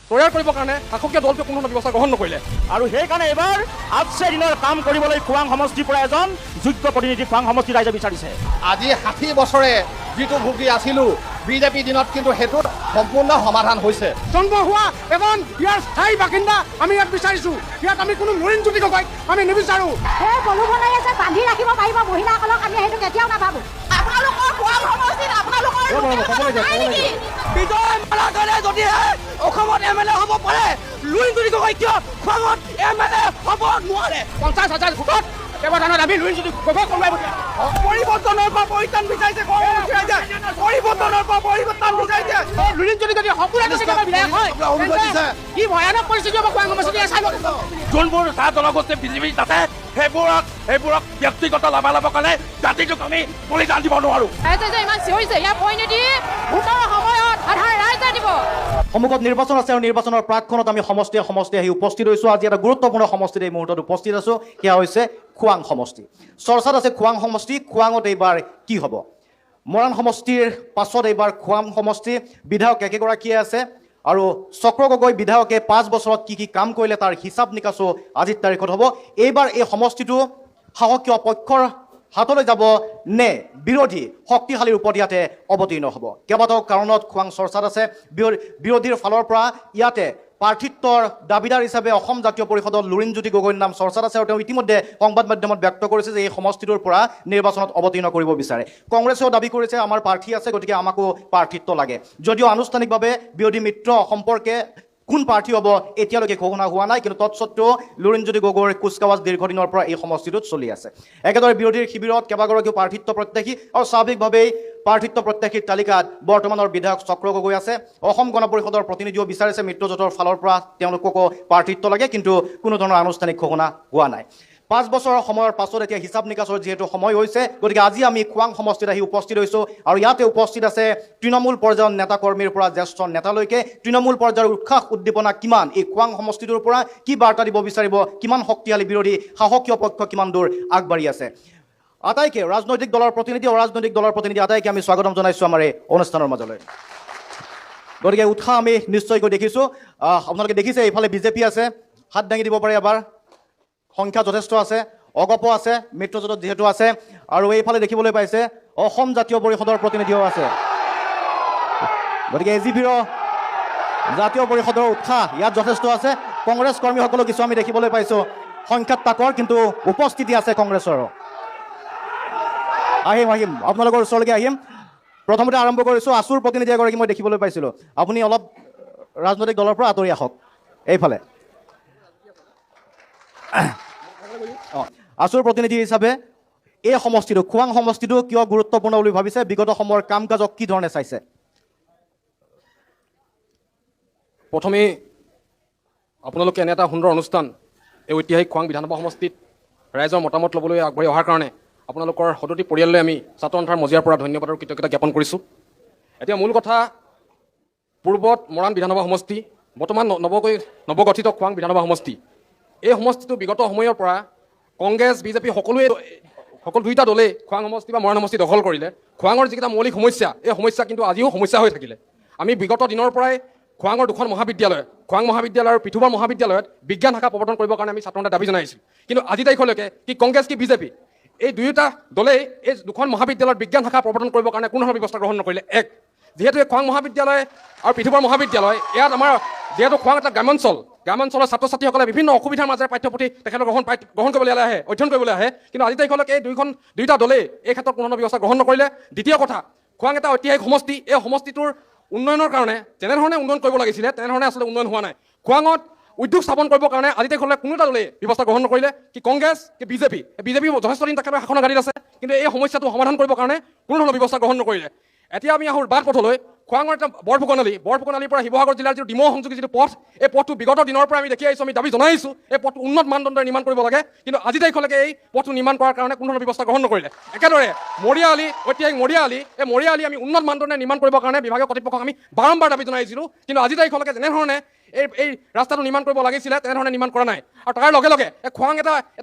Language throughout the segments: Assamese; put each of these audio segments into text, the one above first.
তৈয়াৰ কৰিবৰ কাৰণে শাসকীয় দলটোৱে কোনো ধৰণৰ ব্যৱস্থা গ্ৰহণ নকৰিলে। আৰু সেইকাৰণে এইবাৰ আগছে দিনৰ কাম কৰিবলৈ খোৱাং সমষ্টিৰ পৰা এজন যোগ্য প্ৰতিনিধি খোৱাং সমষ্টিৰ ৰাইজে বিচাৰিছে। আজি 60 বছৰে যিটো ভুগি আছিলোঁ বিজেপি দিনত কিন্তু সেইটো সম্পূৰ্ণ সমাধান হৈছে। জন্ম হোৱা এজন ইয়াৰ স্থায়ী বাসিন্দা আমি ইয়াত বিচাৰিছোঁ। ইয়াত আমি কোনো লুৰিণজ্যোতি গগৈক আমি নিবিচাৰোঁ। সেই বলু বনাই আছে বান্ধি ৰাখিব পাৰিব মহিলাসকলক, আমি সেইটো কেতিয়াও নাভাবোঁ। আপোনালোকৰ খোৱাং সমষ্টিত আপোনালোকৰ বিজয় মালাকাৰে যদিহে অসমত MLA হ'ব পাৰে, লুৰিণজ্যোতি গগৈ কিয় খোৱাঙত MLA হ'ব নোৱাৰে? 50,000 ভোটত ব্যৱধানত আমি লুৰিণজ্যোতি গগৈক কমাই পঠিয়াম। পৰিৱৰ্তনৰ পৰা পৰিত্ৰাণ বিচাৰিছে পৰিৱৰ্তনৰ পৰা পৰিৱৰ্তন বিচাৰিছে। লুৰিণজ্যোতি যদি সম্পূৰ্ণ বিধায়ক হয় কি ভয়ানক পৰিস্থিতি হ'ব খোৱাং সমষ্টিয়ে চাই লওক। যোনবোৰ চাহ জনগোষ্ঠী বিজেপিত আছে সেইবোৰক ব্যক্তিগত লাভালাভৰ কাৰণে জাতিটোক আমি বলিদান দিব নোৱাৰোঁ। ৰাইজে যে ইমান চিঞৰিছে ইয়াৰ পৰিণতি ভোটৰ সময়ত সাধাৰণ ৰাইজে দিব। সন্মুখত নিৰ্বাচন আছে আৰু নিৰ্বাচনৰ প্ৰাকখনত আমি সমষ্টি আহি উপস্থিত হৈছোঁ। আজি এটা গুৰুত্বপূৰ্ণ সমষ্টিত এই মুহূৰ্তত উপস্থিত আছোঁ, সেয়া হৈছে খোৱাং সমষ্টি। চৰ্চাত আছে খোৱাং সমষ্টি। খোৱাঙত এইবাৰ কি হ'ব? মৰাণ সমষ্টিৰ পাছত এইবাৰ খোৱাং সমষ্টি। বিধায়ক একেগৰাকীয়ে আছে আৰু চক্ৰ গগৈ বিধায়কে 5 বছৰত কি কাম কৰিলে তাৰ হিচাপ নিকাচো আজিৰ তাৰিখত হ'ব। এইবাৰ এই সমষ্টিটো শাসকীয় পক্ষৰ হাতলৈ যাব নে বিৰোধী শক্তিশালী ৰূপত ইয়াতে অৱতীৰ্ণ হ'ব? কেইবাটাও কাৰণত খোৱাং চৰ্চাত আছে। বিৰোধীৰ ফালৰ পৰা ইয়াতে প্ৰাৰ্থিত্বৰ দাবীদাৰ হিচাপে অসম জাতীয় পৰিষদত লুৰিণজ্যোতি গগৈৰ নাম চৰ্চাত আছে আৰু তেওঁ ইতিমধ্যে সংবাদ মাধ্যমত ব্যক্ত কৰিছে যে এই সমষ্টিটোৰ পৰা নিৰ্বাচনত অৱতীৰ্ণ কৰিব বিচাৰে। কংগ্ৰেছেও দাবী কৰিছে আমাৰ প্ৰাৰ্থী আছে, গতিকে আমাকো প্ৰাৰ্থিত্ব লাগে। যদিও আনুষ্ঠানিকভাৱে বিৰোধী মিত্ৰ সম্পৰ্কে কোন প্ৰাৰ্থী হ'ব এতিয়ালৈকে ঘোষণা হোৱা নাই, কিন্তু তৎসত্ত্বেও লুৰিণজ্যোতি গগৈৰ কুচকাৱাজ দীৰ্ঘদিনৰ পৰা এই সমষ্টিটোত চলি আছে। একেদৰে বিৰোধীৰ শিবিৰত কেইবাগৰাকীও প্ৰাৰ্থিত্ব প্ৰত্যাশী আৰু স্বাভাৱিকভাৱেই প্ৰাৰ্থিত্ব প্ৰত্যাশীৰ তালিকাত বৰ্তমানৰ বিধায়ক চক্ৰ গগৈ আছে। অসম গণ পৰিষদৰ প্ৰতিনিধিও বিচাৰিছে মিত্ৰজোঁটৰ ফালৰ পৰা তেওঁলোককো প্ৰাৰ্থিত্ব লাগে, কিন্তু কোনো ধৰণৰ আনুষ্ঠানিক ঘোষণা হোৱা নাই। 5 বছৰৰ সময়ৰ পাছত এতিয়া হিচাপ নিকাচৰ যিহেতু সময় হৈছে, গতিকে আজি আমি খোৱাং সমষ্টিত আহি উপস্থিত হৈছোঁ আৰু ইয়াতে উপস্থিত আছে তৃণমূল পৰ্যায়ৰ নেতাকৰ্মীৰ পৰা জ্যেষ্ঠ নেতালৈকে। তৃণমূল পৰ্যায়ৰ উৎসাহ উদ্দীপনা কিমান, এই খোৱাং সমষ্টিটোৰ পৰা কি বাৰ্তা দিব বিচাৰিব, কিমান শক্তিশালী বিৰোধী শাসকীয় পক্ষ কিমান দূৰ আগবাঢ়ি আছে। আটাইকে ৰাজনৈতিক দলৰ প্ৰতিনিধি অৰাজনৈতিক দলৰ প্ৰতিনিধি আটাইকে আমি স্বাগতম জনাইছোঁ আমাৰ এই অনুষ্ঠানৰ মাজলৈ। গতিকে উৎসাহ আমি নিশ্চয়কৈ দেখিছোঁ। আপোনালোকে দেখিছে এইফালে বিজেপি আছে, হাত দাঙি দিব পাৰে এবাৰ, সংখ্যা যথেষ্ট আছে। অগপ আছে, মিত্ৰজোঁটত যিহেতু আছে, আৰু এইফালে দেখিবলৈ পাইছে অসম জাতীয় পৰিষদৰ প্ৰতিনিধিও আছে। গতিকে AGPৰ জাতীয় পৰিষদৰ উৎসাহ ইয়াত যথেষ্ট আছে। কংগ্ৰেছ কৰ্মীসকলক কিছু আমি দেখিবলৈ পাইছোঁ, সংখ্যাত তাকৰ, কিন্তু উপস্থিতি আছে কংগ্ৰেছৰো। আহিম আপোনালোকৰ ওচৰলৈকে আহিম। প্ৰথমতে আৰম্ভ কৰিছোঁ, আছুৰ প্ৰতিনিধি এগৰাকী মই দেখিবলৈ পাইছিলোঁ। আপুনি অলপ ৰাজনৈতিক দলৰ পৰা আঁতৰি আহক এইফালে। আছুৰ প্ৰতিনিধি হিচাপে এই সমষ্টিটো খোৱাং সমষ্টিটো কিয় গুৰুত্বপূৰ্ণ বুলি ভাবিছে, বিগত সময়ৰ কাম কাজক কি ধৰণে চাইছে? প্ৰথমেই আপোনালোকে এনে এটা সুন্দৰ অনুষ্ঠান এই ঐতিহাসিক খোৱাং বিধানসভা সমষ্টিত ৰাইজৰ মতামত ল'বলৈ আগবাঢ়ি অহাৰ কাৰণে আপোনালোকৰ সদতি পৰিয়াললৈ আমি ছাত্ৰসন্থাৰ মজিয়াৰ পৰা ধন্যবাদ আৰু কৃতজ্ঞতা জ্ঞাপন কৰিছোঁ। এতিয়া মূল কথা, পূৰ্বত মৰাণ বিধানসভা সমষ্টি, বৰ্তমান নৱগঠিত খোৱাং বিধানসভা সমষ্টি। এই সমষ্টিটো বিগত সময়ৰ পৰা কংগ্ৰেছ বিজেপি সকলো দুয়োটা দলেই খোৱাং সমষ্টি বা মৰাণ সমষ্টি দখল কৰিলে। খোৱাঙৰ যিকেইটা মৌলিক সমস্যা, এই সমস্যা কিন্তু আজিও সমস্যা হৈ থাকিলে। আমি বিগত দিনৰ পৰাই খোৱাঙৰ 2খন মহাবিদ্যালয়, খোৱাং মহাবিদ্যালয় আৰু পৃথুৱাৰ মহাবিদ্যালয়ত বিজ্ঞান শাখা প্ৰৱৰ্তন কৰিবৰ কাৰণে আমি ছাত্ৰসন্থাই দাবী জনাইছিলোঁ। কিন্তু আজি তাৰিখলৈকে কি কংগ্ৰেছ কি বিজেপি এই দুয়োটা দলেই এই 2খন মহাবিদ্যালয়ত বিজ্ঞান শাখা প্ৰৱৰ্তন কৰিবৰ কাৰণে কোনো ধৰণৰ ব্যৱস্থা গ্ৰহণ নকৰিলে। যিহেতু এই খোৱাং মহাবিদ্যালয় আৰু পৃথুৱাৰ মহাবিদ্যালয়, ইয়াত আমাৰ যিহেতু খোৱাং এটা গ্ৰামাঞ্চলৰ ছাত্ৰ ছাত্ৰীসকলে বিভিন্ন অসুবিধাৰ মাজেৰে পাঠ্যপুথি তেখেতক গ্ৰহণ কৰিবলৈ আহে, অধ্যয়ন কৰিবলৈ আহে। কিন্তু আজি তাৰিখলৈকে এই দুয়োটা দলেই এই ক্ষেত্ৰত কোনো ধৰণৰ ব্যৱস্থা গ্ৰহণ নকৰিলে। দ্বিতীয় কথা, খোৱাং এটা ঐতিহাসিক সমষ্টি, এই সমষ্টিটোৰ উন্নয়নৰ কাৰণে যেনেধৰণে উন্নয়ন কৰিব লাগিছিলে তেনেধৰণে আচলতে উন্নয়ন হোৱা নাই। খোৱাঙত উদ্যোগ স্থাপন কৰিবৰ কাৰণে আজি তাৰিখলৈ কোনো এটা দলেই ব্যৱস্থা গ্ৰহণ নকৰিলে। কি কংগ্ৰেছ কি বিজেপি যথেষ্ট দিন তেখেতৰ শাসনৰ গাড়ীত আছে, কিন্তু এই সমস্যাটো সমাধান কৰিবৰ কাৰণে কোনো ধৰণৰ ব্যৱস্থা গ্ৰহণ নকৰিলে। এতিয়া আমি আহোঁ বাট পথলৈ। খোৱাঙৰ এটা বৰফুকনালীৰ পৰা শিৱসাগৰ জিলাৰ যিটো ডিমৌ সংযোগী যিটো পথ, এই পথটো বিগত দিনৰ পৰা আমি দেখি আহিছোঁ, আমি দাবী জনাইছোঁ এই পথটো উন্নত মানদণ্ডৰ নিৰ্মাণ কৰিব লাগে। কিন্তু আজি তাৰিখলৈকে এই পথটো নিৰ্মাণ কৰাৰ কাৰণে কোনো ধৰণৰ ব্যৱস্থা গ্ৰহণ নকৰিলে। একেদৰে ঐতিহাসিক মৰিয়া আলি আমি উন্নত মানদণ্ডে নিৰ্মাণ কৰিবৰ কাৰণে বিভাগীয় কৰ্তৃপক্ষক আমি বাৰম্বাৰ দাবী জনাইছিলোঁ। কিন্তু আজি তাৰিখলৈকে যেনেধৰণে এই ৰাস্তাটো নিৰ্মাণ কৰিব লাগিছিলে তেনেধৰণে নিৰ্মাণ কৰা নাই আৰু তাৰ লগে লগে খোৱাং এটা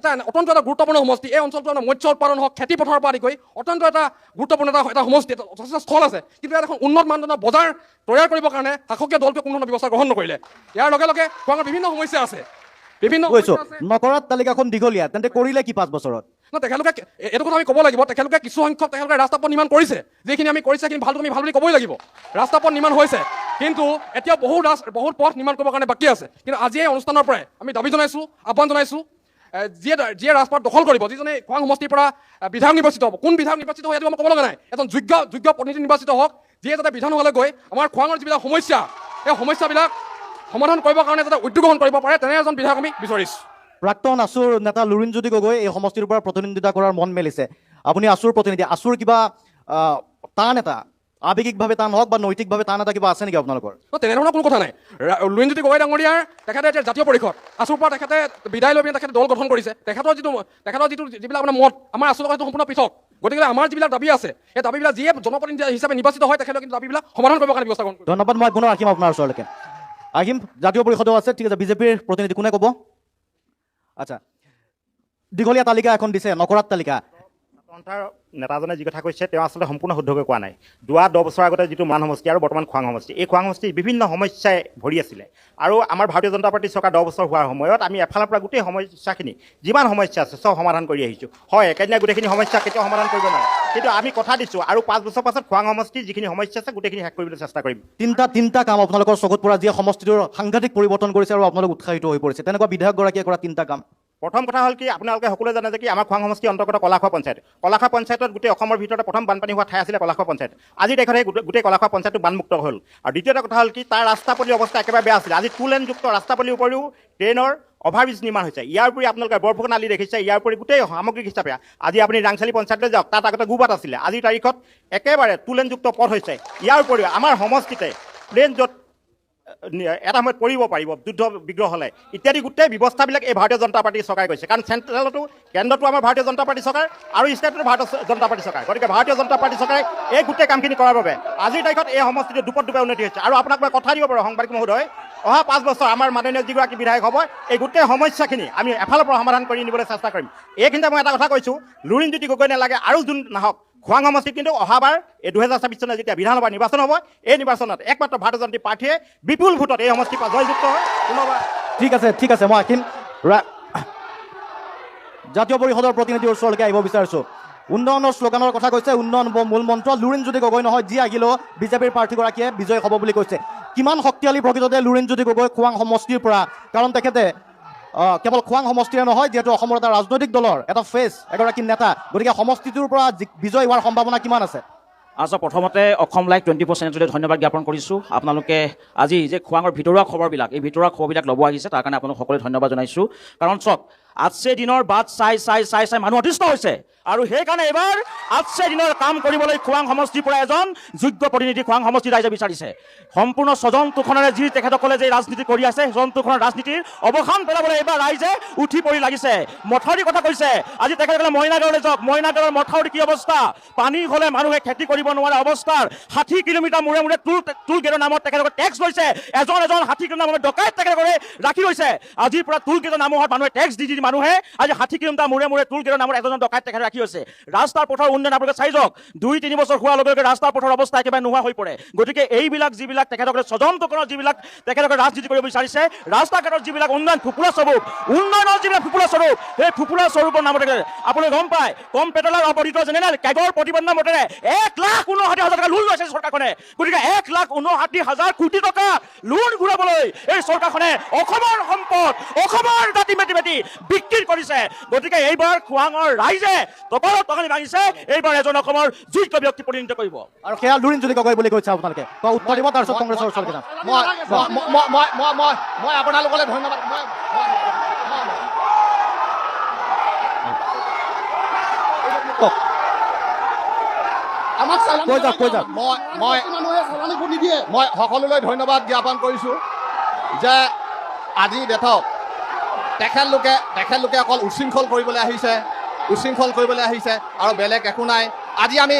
অত্যন্ত এটা গুৰুত্বপূৰ্ণ সমষ্টি এই অঞ্চলটো মৎস্য উৎপাদন হওক খেতি পথাৰৰ পৰা আদি কৰি অত্যন্ত এটা গুৰুত্বপূৰ্ণ এটা সমষ্টি যথেষ্ট স্থল আছে কিন্তু ইয়াত এখন উন্নত মানদণ্ডৰ বজাৰ তৈয়াৰ কৰিবৰ কাৰণে শাসকীয় দলটোৱে কোনো ধৰণৰ ব্যৱস্থা গ্ৰহণ নকৰিলে ইয়াৰ লগে লগে খোৱাঙৰ বিভিন্ন সমস্যা আছে কৈছো নকৰাত তালিকাখন দীঘলীয়া তেন্তে কৰিলে কি 5 বছৰত তেখেতলোকে এইটো কথা আমি ক'ব লাগিব তেখেতলোকে কিছু সংখ্যক তেখেতলোকে ৰাস্তা পথ নিৰ্মাণ কৰিছে যিখিনি আমি কৰিছে সেইখিনি ভালটো আমি ভাল বুলি ক'বই লাগিব ৰাস্তা পথ নিৰ্মাণ হৈছে কিন্তু এতিয়া বহুত পথ নিৰ্মাণ কৰিবৰ কাৰণে বাকী আছে কিন্তু আজি এই অনুষ্ঠানৰ পৰাই আমি দাবী জনাইছোঁ আহ্বান জনাইছোঁ যিয়ে ৰাজপথ দখল কৰিব যিজনে খোৱাং সমষ্টিৰ পৰা বিধায়ক নিৰ্বাচিত হ'ব কোন বিধায়ক নিৰ্বাচিত হয় সেইটো মই ক'ব লগা নাই এজন যোগ্য প্ৰতিনিধি নিৰ্বাচিত হওক যিয়ে যাতে বিধানসভালৈ গৈ আমাৰ খোৱাঙৰ যিবিলাক সমস্যা সেই সমস্যাবিলাক সমাধান কৰিবৰ কাৰণে যাতে উদ্যোগ গ্ৰহণ কৰিব পাৰে তেনে এজন বিধায়ক আমি বিচাৰিছোঁ প্ৰাক্তন আছুৰ নেতা লুৰিণজ্যোতি গগৈ এই সমষ্টিৰ পৰা প্ৰতিনিধিত্ব কৰাৰ মন মেলিছে আপুনি আছুৰ প্ৰতিনিধি আছুৰ কিবা টান এটা আৱেগিকভাৱে টান হওক বা নৈতিকভাৱে টান এটা কিবা আছে নেকি আপোনালোকৰ তেনেধৰণৰ কোনো কথা নাই লুৰিণজ্যোতি গগৈ ডাঙৰীয়াৰ তেখেতে এতিয়া জাতীয় পৰিষদ আছুৰ পৰা তেখেতে বিদায় লৈ পিনে তেখেতে দল গঠন কৰিছে তেখেতৰ যিটো যিবিলাক আপোনাৰ মত আমাৰ আছুৰ লগত সেইটো সম্পূৰ্ণ পৃথক গতিকে আমাৰ যিবিলাক দাবী আছে সেই দাবীবিলাক যিয়ে জনপ্ৰতিনিধি হিচাপে নিৰ্বাচিত হয় তেখেতে কিন্তু দাবীবিলাক সমাধান কৰিবৰ কাৰণে ব্যৱস্থা গ্ৰহণ কৰিব ধন্যবাদ মই পুনৰ আহিম আপোনাৰ ওচৰলৈকে আহিম জাতীয় পৰিষদো আছে ঠিক আছে বিজেপিৰ প্ৰতিনিধি কোনে ক'ব আচ্ছা দীঘলীয়া তালিকা এখন দিছে নকৰাত তালিকা নেতাজনে যি কথা কৈছে তেওঁ আচলতে সম্পূৰ্ণ শুদ্ধকৈ কোৱা নাই 10 বছৰ আগতে যিটো মান সমষ্টি আৰু বৰ্তমান খোৱাং সমষ্টি এই খোৱাং সমষ্টি বিভিন্ন সমস্যাই ভৰি আছিলে আৰু আমাৰ ভাৰতীয় জনতা পাৰ্টীৰ চৰকাৰ 10 বছৰ হোৱাৰ সময়ত আমি এফালৰ পৰা গোটেই সমস্যাখিনি যিমান সমস্যা আছে চব সমাধান কৰি আহিছোঁ হয় একেদিনাই গোটেইখিনি সমস্যা কেতিয়াও সমাধান কৰিব নোৱাৰে কিন্তু আমি কথা দিছোঁ আৰু 5 বছৰ পাছত খোৱাং সমষ্টিৰ যিখিনি সমস্যা আছে গোটেইখিনি শেষ কৰিবলৈ চেষ্টা কৰিম তিনিটা কাম আপোনালোকৰ চকুত পৰা যিয়ে সমষ্টিটোৰ সাংঘাতিক পৰিৱৰ্তন কৰিছে আৰু আপোনালোক উৎসাহিত হৈ পৰিছে তেনেকুৱা বিধায়কগৰাকীয়ে কৰা 3টা কাম প্ৰথম কথা হ'ল কি আপোনালোকে সকলোৱে জানে যে কি আমাৰ খোৱাং সমষ্টিৰ অন্তৰ্গত কলাখোৱা পঞ্চায়তত গোটেই অসমৰ ভিতৰতে প্ৰথম বানপানী হোৱা ঠাই আছিলে কলাখোৱা পঞ্চায়ত আজি দেশতে গোটেই কলাখোৱা পঞ্চায়তটো বানমুক্ত হ'ল আৰু দ্বিতীয়টা কথা হ'ল কি তাৰ ৰাস্তা পদূলিৰ অৱস্থা একেবাৰে বেয়া আছিলে আজি 2 লেনযুক্ত ৰাস্তা পদূলিৰ উপৰিও ট্ৰেইনৰ অভাৰব্ৰিজ নিৰ্মাণ হৈছে ইয়াৰ উপৰি আপোনালোকে বৰফুকন আলি দেখিছে ইয়াৰ উপৰি গোটেই সামগ্ৰিক হিচাপে আজি আপুনি ৰাংচালি পঞ্চায়তলৈ যাওক তাত আগতে গোবাট আছিলে আজিৰ তাৰিখত একেবাৰে 2 লেনযুক্ত পথ হৈছে ইয়াৰ উপৰিও আমাৰ সমষ্টিতে প্লেন য'ত এটা সময়ত পৰিব পাৰিব যুদ্ধ বিগ্ৰহ হ'লে ইত্যাদি গোটেই ব্যৱস্থাবিলাক এই ভাৰতীয় জনতা পাৰ্টীৰ চৰকাৰে কৰিছে কাৰণ চেণ্ট্ৰেলতো কেন্দ্ৰটো আমাৰ ভাৰতীয় জনতা পাৰ্টী চৰকাৰ আৰু ষ্টেটতো ভাৰতীয় জনতা পাৰ্টী চৰকাৰ গতিকে ভাৰতীয় জনতা পাৰ্টী চৰকাৰে এই গোটেই কামখিনি কৰাৰ বাবে আজিৰ তাৰিখত এই সমষ্টিটো দুপৰ উন্নতি হৈছে আৰু আপোনাক মই কথা দিব পাৰোঁ সাংবাদিক মহোদয় অহা 5 বছৰ আমাৰ মাননীয় যিগৰাকী বিধায়ক হ'ব এই গোটেই সমস্যাখিনি আমি এফালৰ পৰা সমাধান কৰি নিবলৈ চেষ্টা কৰিম এইখিনিতে মই এটা কথা কৈছোঁ লুৰিণজ্যোতি গগৈ নালাগে আৰু যোন নাহক খোৱাং সমষ্টিত কিন্তু অহাবাৰ এই 2024 চনত যেতিয়া বিধানসভা নিৰ্বাচন হ'ব এই নিৰ্বাচনত একমাত্ৰ ভাৰতীয় জনতা পাৰ্টীয়ে বিপুল ভোটত এই সমষ্টিৰ পৰা জয়যুক্ত হয় পুনৰবাৰ ঠিক আছে মই আহিম জাতীয় পৰিষদৰ প্ৰতিনিধিৰ ওচৰলৈকে আহিব বিচাৰিছোঁ উন্নয়নৰ শ্লোগানৰ কথা কৈছে উন্নয়ন মূল মন্ত্ৰ লুৰিণজ্যোতি গগৈ নহয় যি আহিলেও বিজেপিৰ প্ৰাৰ্থীগৰাকীয়ে বিজয় হ'ব বুলি কৈছে কিমান শক্তিশালী প্ৰকৃততে লুৰিণজ্যোতি গগৈ খোৱাং সমষ্টিৰ পৰা কাৰণ তেখেতে কেৱল খোৱাং সমষ্টিৰে নহয় যিহেতু অসমৰ এটা ৰাজনৈতিক দলৰ এটা ফেচ এগৰাকী নেতা গতিকে সমষ্টিটোৰ পৰা বিজয় হোৱাৰ সম্ভাৱনা কিমান আছে আচ্ছা প্ৰথমতে অসম লাইভ 24 চেনেলটোলৈ ধন্যবাদ জ্ঞাপন কৰিছোঁ আপোনালোকে আজি যে খোৱাঙৰ ভিতৰুৱা খবৰবিলাক এই ভিতৰুৱা খবৰবিলাক ল'ব আহিছে তাৰ কাৰণে আপোনালোক সকলোৱে ধন্যবাদ জনাইছোঁ কাৰণ চাওক আজিৰ দিনৰ বাট চাই মানুহ অতিষ্ঠ হৈছে আৰু সেইকাৰণে এবাৰ আজিৰ দিনৰ কাম কৰিবলৈ খোৱাং সমষ্টিৰ পৰা এজন যোগ্য প্ৰতিনিধি খোৱাং সমষ্টিৰ ৰাইজে বিচাৰিছে সম্পূৰ্ণ স্বজন তোষণেৰে যি তেখেতসকলে যে ৰাজনীতি কৰি আছে স্বজন তোষণৰ ৰাজনীতিৰ অৱসান পেলাবলৈ এইবাৰ ৰাইজে উঠি পৰি লাগিছে মথাউৰিৰ কথা কৈছে আজি তেখেতসকলে মইনাগাঁৱলৈ যাওক মইনাগাঁৱৰ মথাউৰি কি অৱস্থা পানী হ'লে মানুহে খেতি কৰিব নোৱাৰা অৱস্থাৰ 60 কিলোমিটাৰ মূৰে মূৰে টুল গেটৰ নামত তেখেতসকলে টেক্স লৈছে এজন 60 কিলোমিটাৰ নামত ডকাইত তেখেতসকলে ৰাখি লৈছে আজিৰ পৰা টুল গেটৰ নামত মানুহে টেক্স দি মানুহে আজি 60 কিলোমিটাৰ মূৰে মূৰে টুল গেটৰ নামত এজন ডকাইত তেখেত ৰাখি হৈছে ৰাস্তাৰ পথৰ উন্নয়ন আপোনালোকে চাই যাওক 2-3 বছৰ হোৱাৰ লগে লগে ৰাস্তাৰ পথৰ অৱস্থা একেবাৰে নোহোৱা হৈ পৰে গতিকে এইবিলাক যিবিলাক তেখেতসকলে স্বজন তোষণৰ যিবিলাক তেখেতসকলে ৰাজনীতি কৰিব বিচাৰিছে ৰাস্তা ঘাটৰ যিবিলাক উন্নয়ন ফুপুৰা স্বৰূপ উন্নয়নৰ যিবিলাক ফুপুৰা স্বৰূপ সেই ফুপুৰা স্বৰূপৰ নামতে আপুনি গম পায় কম্পিউটাৰ অপডিটৰ জেনেৰেল কেগৰ প্ৰতিবেদনৰ মতেৰে 1,59,000 টকা লোন লৈছে চৰকাৰখনে গতিকে 1,59,000 কোটি টকা লোন ঘূৰাবলৈ এই চৰকাৰখনে অসমৰ সম্পদ অসমৰ দাঁতি মেটি বিক্ৰী কৰিছে গতিকে এইবাৰ খোৱাঙৰ ৰাইজে টকালি ভাঙিছে এইবাৰ এজন অসমৰ যোগ্য ব্যক্তি প্ৰতিনিধিত্ব কৰিব আৰু সেয়া লুৰিণজ্যোতি গগৈ বুলি কৈছে আপোনালোকে উত্তৰ দিব তাৰপিছত কংগ্ৰেছৰ ওচৰলৈ যাম মই আপোনালোকলৈ ধন্যবাদ মই সকলোলৈ ধন্যবাদ জ্ঞাপন কৰিছোঁ যে আজি ডেটত তেখেতলোকে অকল উশৃংখল কৰিবলৈ আহিছে আৰু বেলেগ একো নাই আজি আমি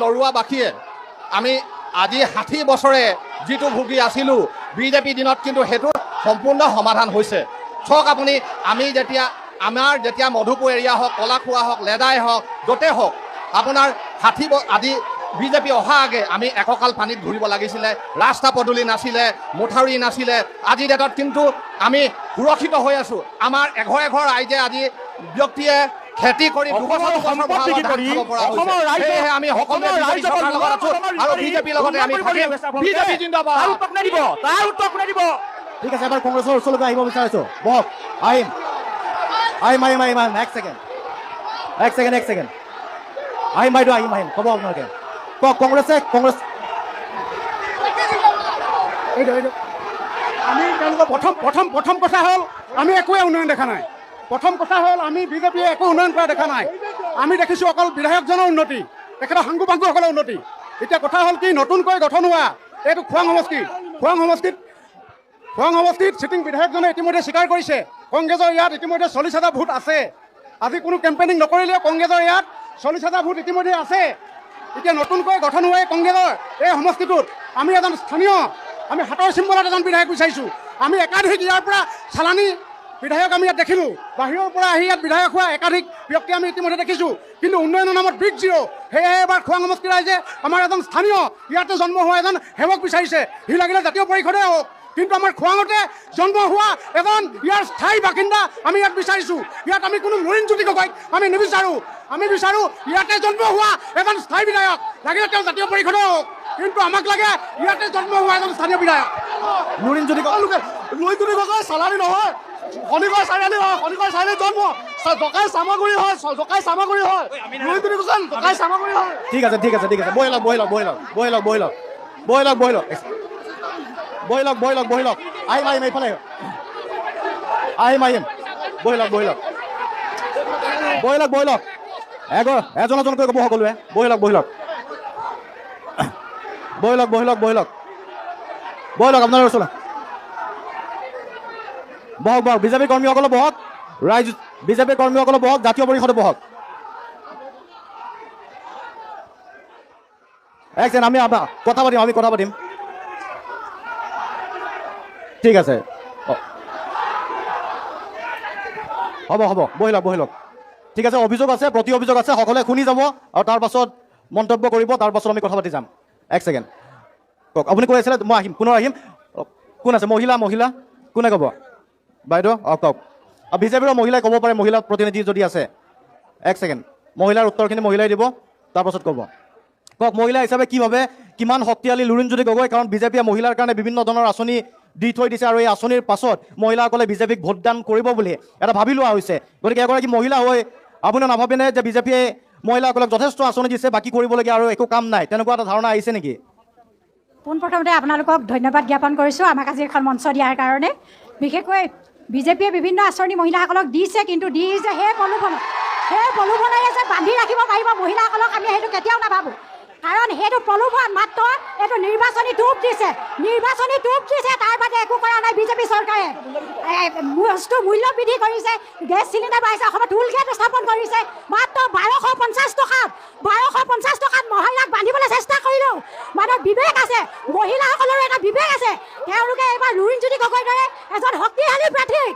লৰুৱাবাসীয়ে আমি আজি 60 বছৰে যিটো ভুগি আছিলোঁ বিজেপি দিনত কিন্তু সেইটো সম্পূৰ্ণ সমাধান হৈছে। চাওক আপুনি, আমাৰ যেতিয়া মধুপুৰ এৰিয়া হওক, কলাখোৱা হওক, লেদাই হওক, য'তে হওক, আপোনাৰ 60 আদি বিজেপি অহা আগে আমি এককাল পানীত ঘূৰিব লাগিছিলে, ৰাস্তা পদূলি নাছিলে, মথাউৰি নাছিলে। আজিৰ ডেটত কিন্তু আমি সুৰক্ষিত হৈ আছোঁ। আমাৰ এঘৰ ৰাইজে আজি ব্যক্তিয়ে খেতি কৰি সেয়েহে আমি সকলোৱে বিজেপি চৰকাৰৰ লগত আছোঁ আৰু বিজেপিৰ লগতে আমি থাকিম। বিজেপি জিন্দাবাদ। ঠিক আছে, এবাৰ কংগ্ৰেছৰ ওচৰলৈকে আহিব বিচাৰিছোঁ। বহক, আহিম। এক ছেকেণ্ড আহিম বাইদেউ, আহিম। ক'ব আপোনালোকে, কওক। কংগ্ৰেছ আমি তেওঁলোকৰ প্ৰথম কথা হ'ল আমি একোৱে উন্নয়ন দেখা নাই। প্ৰথম কথা হ'ল আমি বিজেপিয়ে একো উন্নয়ন কৰা দেখা নাই। আমি দেখিছোঁ অকল বিধায়কজনৰ উন্নতি, তেখেতৰ সাংগু পাংগুসকলৰ উন্নতি। এতিয়া কথা হ'ল কি, নতুনকৈ গঠন হোৱা এইটো খোৱাং সমষ্টিত ছিটিং বিধায়কজনে ইতিমধ্যে স্বীকাৰ কৰিছে কংগ্ৰেছৰ ইয়াত ইতিমধ্যে 40,000 ভোট আছে। আজি কোনো কেম্পেইনিং নকৰিলেও কংগ্ৰেছৰ ইয়াত 40,000 ভোট ইতিমধ্যে আছে। এতিয়া নতুনকৈ গঠন হোৱা কংগ্ৰেছৰ এই সমষ্টিটোত আমি এজন স্থানীয়, আমি হাতৰ চিম্বলত এজন বিধায়ক বিচাৰিছোঁ। আমি একাধিক ইয়াৰ পৰা চালানী বিধায়ক আমি ইয়াত দেখিলোঁ, বাহিৰৰ পৰা আহি ইয়াত বিধায়ক হোৱা একাধিক ব্যক্তি আমি ইতিমধ্যে দেখিছোঁ, কিন্তু উন্নয়নৰ নামত বিগ জিৰ'। সেয়েহে এবাৰ খোৱাং সমষ্টি ৰাইজে আমাৰ এজন স্থানীয় ইয়াতে জন্ম হোৱা এজন সেৱক বিচাৰিছে। সি লাগিলে জাতীয় পৰিষদে হওক, কিন্তু আমাৰ খোৱাঙতে জন্ম হোৱা এজন ইয়াৰ স্থায়ী বাসিন্দা আমি ইয়াত বিচাৰিছোঁ। ইয়াত আমি কোনো লুৰিণজ্যোতি গগৈক আমি নিবিচাৰোঁ। আমি বিচাৰোঁ ইয়াতে জন্ম হোৱা এজন স্থায়ী বিধায়ক, লাগিলে তেওঁ জাতীয় পৰিষদে হওক, কিন্তু আমাক লাগে ইয়াতে জন্ম হোৱা এজন স্থানীয় বিধায়ক। লুৰিণজ্যোতি গগৈ চালানী নহয়, খনিকৰ চাৰিআলি হয়, খনিকৰ চাৰিআলিত জন্ম, জকাই চামগুৰি হয়। ঠিক আছে, বহি লওক। আহিম এইফালে, আহিম। বহি লওক। এজনকৈ ক'ব সকলোৱে। বহি লওক আপোনালোকৰ ওচৰলৈ বহক। বিজেপি কৰ্মীসকলে বহক, বিজেপি কৰ্মীসকলে বহক, জাতীয় পৰিষদে বহক। আমি কথা পাতিম। ঠিক আছে, হ'ব। বহি লওক। ঠিক আছে, অভিযোগ আছে, প্ৰতি অভিযোগ আছে, সকলোৱে শুনি যাব আৰু তাৰ পাছত মন্তব্য কৰিব, তাৰ পাছত আমি কথা পাতি যাম। এক ছেকেণ্ড, কওক। আপুনি কৈ আছিলে মই আহিম, পুনৰ আহিম। কোন আছে? মহিলা কোনে ক'ব? বাইদেউ কওক। বিজেপিৰ মহিলাই ক'ব পাৰে, মহিলা প্ৰতিনিধি যদি আছে। এক ছেকেণ্ড, মহিলাৰ উত্তৰখিনি মহিলাই দিব, তাৰপাছত ক'ব। কওক, মহিলা হিচাপে কি ভাবে, কিমান শক্তিশালী লুৰিণজ্যোতি গগৈ? কাৰণ বিজেপিয়ে মহিলাৰ কাৰণে বিভিন্ন ধৰণৰ আঁচনি দি থৈ দিছে আৰু এই আঁচনিৰ পাছত মহিলাসকলে বিজেপিক ভোটদান কৰিব বুলি এটা ভাবি লোৱা হৈছে। গতিকে এগৰাকী মহিলা হৈ আপুনি নাভাবেনে যে বিজেপিয়ে মহিলাসকলক যথেষ্ট আঁচনি দিছে, বাকী কৰিবলগীয়া আৰু একো কাম নাই, তেনেকুৱা এটা ধাৰণা আহিছে নেকি? পোনপ্ৰথমতে আপোনালোকক ধন্যবাদ জ্ঞাপন কৰিছোঁ আমাক আজি এখন মঞ্চ দিয়াৰ কাৰণে। বিশেষকৈ বিজেপিয়ে বিভিন্ন আঁচনি মহিলাসকলক দিছে, কিন্তু দিছে সেই প্ৰলোভনেৰে যে বান্ধি ৰাখিব পাৰিব মহিলাসকলক, আমি সেইটো কেতিয়াও নাভাবোঁ। কাৰণ সেইটো প্ৰলোভন মাত্ৰ, এইটো নিৰ্বাচনী টোপ দিছে, তাৰ বাদে একো কৰা নাই বিজেপি চৰকাৰে। বস্তু মূল্য বৃদ্ধি কৰিছে, গেছ চিলিণ্ডাৰ বাঢ়িছে, অসমত টুল গেট স্থাপন কৰিছে। মাত্ৰ 1250 টকাত মহিলাক বান্ধিবলৈ চেষ্টা কৰিলেও মানুহৰ বিবেক আছে, মহিলাসকলৰো এটা বিবেক আছে। তেওঁলোকে এইবাৰ লুৰিণজ্যোতি গগৈৰ দৰে এজন শক্তিশালী প্ৰাৰ্থীক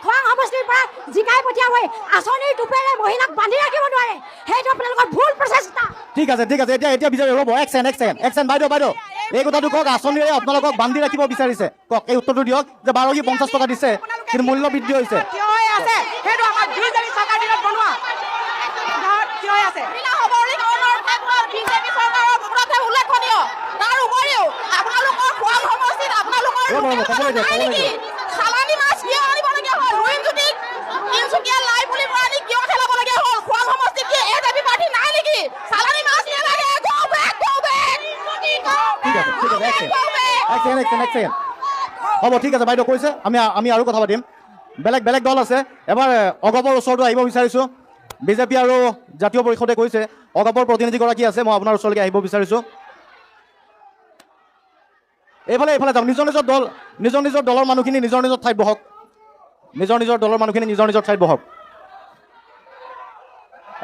খোৱাং সমষ্টিৰ পৰা জিকাই পঠিয়াবই আঁচনিৰ টোপেৰে মহিলাক বান্ধি ৰাখিব নোৱাৰে। সেইটো আপোনালোকৰ ভুল প্ৰচেষ্টা। ঠিক আছে, এতিয়া বিজেপি ৰ'ব। এক ছেকেণ্ড, বাইদেউ এই কথাটো কওক। আঁচনিৰে আপোনালোকক বান্ধি ৰাখিব বিচাৰিছে, কওক। এই উত্তৰটো দিয়ক যে 1250 টকা দিছে, কিন্তু মূল্য বৃদ্ধি হৈছে। সেইটো আমাৰ বিজেপি চৰকাৰ দিনত বনোৱা কিয় আছে? বিজেপি চৰকাৰৰ ওপৰতে উল্লেখনীয়। তাৰ উপৰিও আপোনালোকৰ খোৱাং সমষ্টিত আপোনালোকৰ চালানী মাছ কিয় আনিবলগীয়া হ'ল? লুৰিণজ্যোতিক তিনিচুকীয়া লাই বুলি আনি কিয় খেলাবলগীয়া হ'ল? খোৱাং সমষ্টিত কি এজেপি পাৰ্টি নাই নেকি? চালানী মাছ নালাগে। হ'ব, ঠিক আছে, বাইদেউ কৈছে। আমি আৰু কথা পাতিম। বেলেগ দল আছে। এবাৰ অগপৰ ওচৰতো আহিব বিচাৰিছোঁ। বিজেপি আৰু জাতীয় পৰিষদে কৈছে অগপৰ প্ৰতিনিধিগৰাকী আছে, মই আপোনাৰ ওচৰলৈকে আহিব বিচাৰিছোঁ। এইফালে যাওক। নিজৰ দলৰ মানুহখিনি নিজৰ ঠাইত বহক।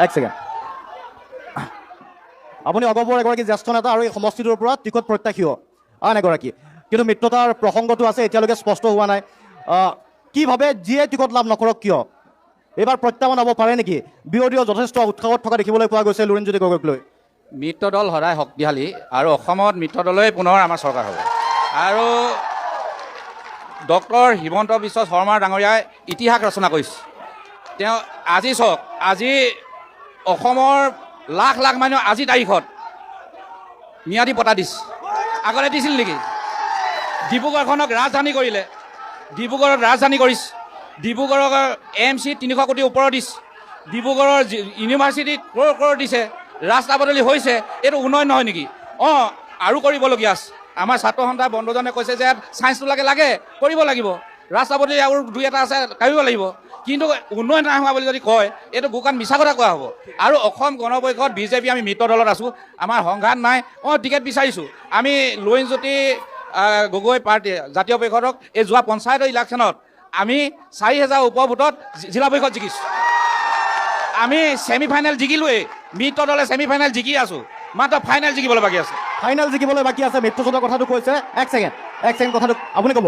এক ছেকেণ্ড, আপুনি অগপৰ এগৰাকী জ্যেষ্ঠ নেতা আৰু এই সমষ্টিটোৰ পৰা টিকট প্ৰত্যাশীও। আন এগৰাকী। কিন্তু মিত্ৰতাৰ প্ৰসংগটো আছে, এতিয়ালৈকে স্পষ্ট হোৱা নাই। কি ভাবে যিয়ে টিকট লাভ নকৰক কিয় এইবাৰ প্ৰত্যাহ্বান হ'ব পাৰে নেকি? বিৰোধীও যথেষ্ট উৎসাহত থকা দেখিবলৈ পোৱা গৈছে লুৰিণজ্যোতি গগৈক লৈ। মিত্ৰ দল সদায় শক্তিশালী আৰু অসমত মিত্ৰ দলেই পুনৰ আমাৰ চৰকাৰ হ'ব। আৰু ডক্টৰ হিমন্ত বিশ্ব শৰ্মা ডাঙৰীয়াই ইতিহাস ৰচনা কৰিছে। তেওঁ আজি চাওক, আজি অসমৰ লাখ লাখ মানুহ আজি তাৰিখত ম্যাদী পতা দিছে। আগতে দিছিল নেকি? ডিব্ৰুগড়খনক ৰাজধানী কৰিলে, ডিব্ৰুগড়ত ৰাজধানী কৰিছে। ডিব্ৰুগড়ৰ AMC 300 কোটিৰ ওপৰত দিছে। ডিব্ৰুগড়ৰ ইউনিভাৰ্চিটিত ক'ৰ ক'ৰ দিছে। ৰাস্তা বদলি হৈছে, এইটো উন্নয়ন নহয় নেকি? আৰু কৰিবলগীয়া আছে। আমাৰ ছাত্ৰ সন্থা বন্ধুজনে কৈছে যে ছায়েন্সটো লাগে কৰিব লাগিব, ৰাস্তা বদলি আৰু দুই এটা আছে কৰিব লাগিব, কিন্তু উন্নয়ন নাই হোৱা বুলি যদি কয় এইটো গোকান মিছা কথা কোৱা হ'ব। আৰু অসম গণ পৰিষদ বিজেপি আমি মিত্ৰ দলত আছোঁ, আমাৰ সংঘাত নাই। টিকেট বিচাৰিছোঁ। আমি লুৰিণজ্যোতি গগৈ পাৰ্টী জাতীয় পৰিষদক এই যোৱা পঞ্চায়তৰ ইলেকশ্যনত আমি 4000 ওপৰ ভোটত জিলা পৰিষদ জিকিছোঁ। আমি ছেমিফাইনেল জিকিলোৱেই, মিত্ৰ দলে ছেমিফাইনেল জিকি আছোঁ, মাত্ৰ ফাইনেল জিকিবলৈ বাকী আছে। ফাইনেল জিকিবলৈ বাকী আছে। মিত্ৰজোঁটৰ কথাটো কৈছে। এক ছেকেণ্ড কথাটো আপুনি ক'ব।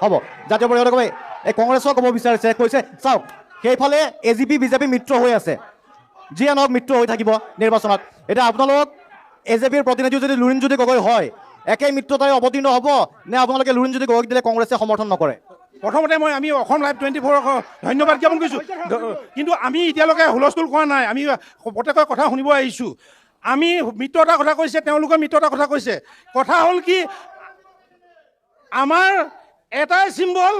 হ'ব, জাতীয় পৰিষদে ক'ব, এই কংগ্ৰেছক ক'ব বিচাৰিছে, কৈছে চাওক সেইফালে AGP BJP মিত্ৰ হৈ আছে, যিয়ে নহওক মিত্ৰ হৈ থাকিব নিৰ্বাচনত। এতিয়া আপোনালোক AJPৰ প্ৰতিনিধি যদি লুৰিণজ্যোতি গগৈ হয়, একেই মিত্ৰতাৰে অৱতীৰ্ণ হ'ব নে আপোনালোকে লুৰিণজ্যোতি গগৈক দিলে কংগ্ৰেছে সমৰ্থন নকৰে? প্ৰথমতে আমি অসম লাইভ 24ক ধন্যবাদ জ্ঞাপন কৰিছোঁ। কিন্তু আমি এতিয়ালৈকে হুলস্থুল কৰা নাই, আমি প্ৰত্যেকৰ কথা শুনিব আহিছোঁ। আমি মিত্ৰতাৰ কথা কৈছে, তেওঁলোকে মিত্ৰতাৰ কথা কৈছে। কথা হ'ল কি, আমাৰ এটাই চিম্বল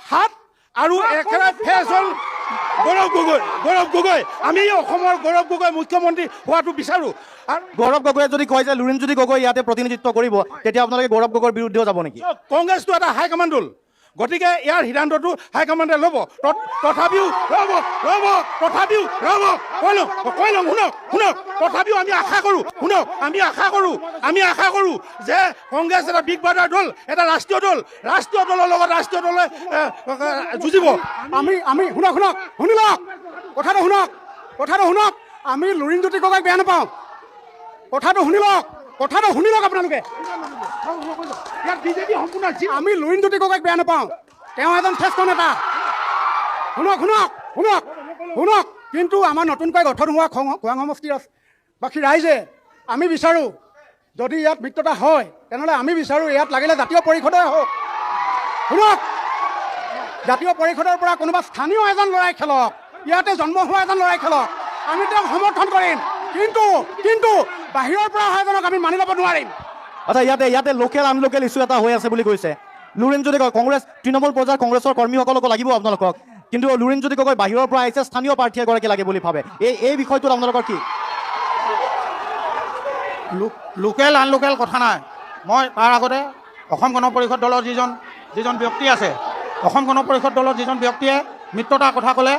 হাত আৰু একেবাৰে ফেচ হ'ল গৌৰৱ গগৈ। আমি অসমৰ গৌৰৱ গগৈ মুখ্যমন্ত্ৰী হোৱাটো বিচাৰোঁ। আৰু গৌৰৱ গগৈয়ে যদি কয় যে লুৰিণজ্যোতি গগৈ ইয়াতে প্ৰতিনিধিত্ব কৰিব, তেতিয়া আপোনালোকে গৌৰৱ গগৈৰ বিৰুদ্ধেও যাব নেকি? কংগ্ৰেছটো এটা হাইকমাণ্ড দল, গতিকে ইয়াৰ সিদ্ধান্তটো হাইকমাণ্ডে ল'ব। তথাপিও তথাপিও আমি আশা কৰোঁ যে কংগ্ৰেছ এটা বিগ ব্ৰাদাৰ দল, এটা ৰাষ্ট্ৰীয় দলৰ লগত ৰাষ্ট্ৰীয় দলে যুঁজিব। আমি শুনক শুনি লওক, কথাটো শুনক। আমি লুৰিণজ্যোতি গগৈক বেয়া নাপাওঁ। কথাটো শুনি লওক আপোনালোকে। আমি লুৰিণজ্যোতি গগৈক বেয়া নাপাওঁ, তেওঁ এজন শ্ৰেষ্ঠ নেতা। শুনক। কিন্তু আমাৰ নতুনকৈ গঠন হোৱা খোৱাং সমষ্টিৰ বাকী ৰাইজে আমি বিচাৰোঁ, যদি ইয়াত মিত্ৰতা হয় তেনেহ'লে আমি বিচাৰোঁ ইয়াত লাগিলে জাতীয় পৰিষদে হওক। শুনক, জাতীয় পৰিষদৰ পৰা কোনোবা স্থানীয় এজন ল'ৰাই খেলক, ইয়াতে জন্ম হোৱা এজন ল'ৰাই খেলক, আমি তেওঁক সমৰ্থন কৰিম। কিন্তু বাহিৰৰ পৰা অহা এজনক আমি মানি ল'ব নোৱাৰিম। আচ্ছা, ইয়াতে লোকেল আনলোকেল ইছ্যু এটা হৈ আছে বুলি কৈছে লুৰিণজ্যোতি গগৈ। কংগ্ৰেছ তৃণমূল পৰ্যায়ৰ কংগ্ৰেছৰ কৰ্মীসকলকো লাগিব আপোনালোকক, কিন্তু লুৰিণজ্যোতি গগৈ বাহিৰৰ পৰা আহিছে, স্থানীয় প্ৰাৰ্থী এগৰাকী লাগে বুলি ভাবে। এই বিষয়টোত আপোনালোকৰ কি? লোকেল আনলোকেল কথা নাই। মই তাৰ আগতে অসম গণ পৰিষদ দলৰ যিজন ব্যক্তি আছে, অসম গণ পৰিষদ দলৰ যিজন ব্যক্তিয়ে মিত্ৰতাৰ কথা ক'লে,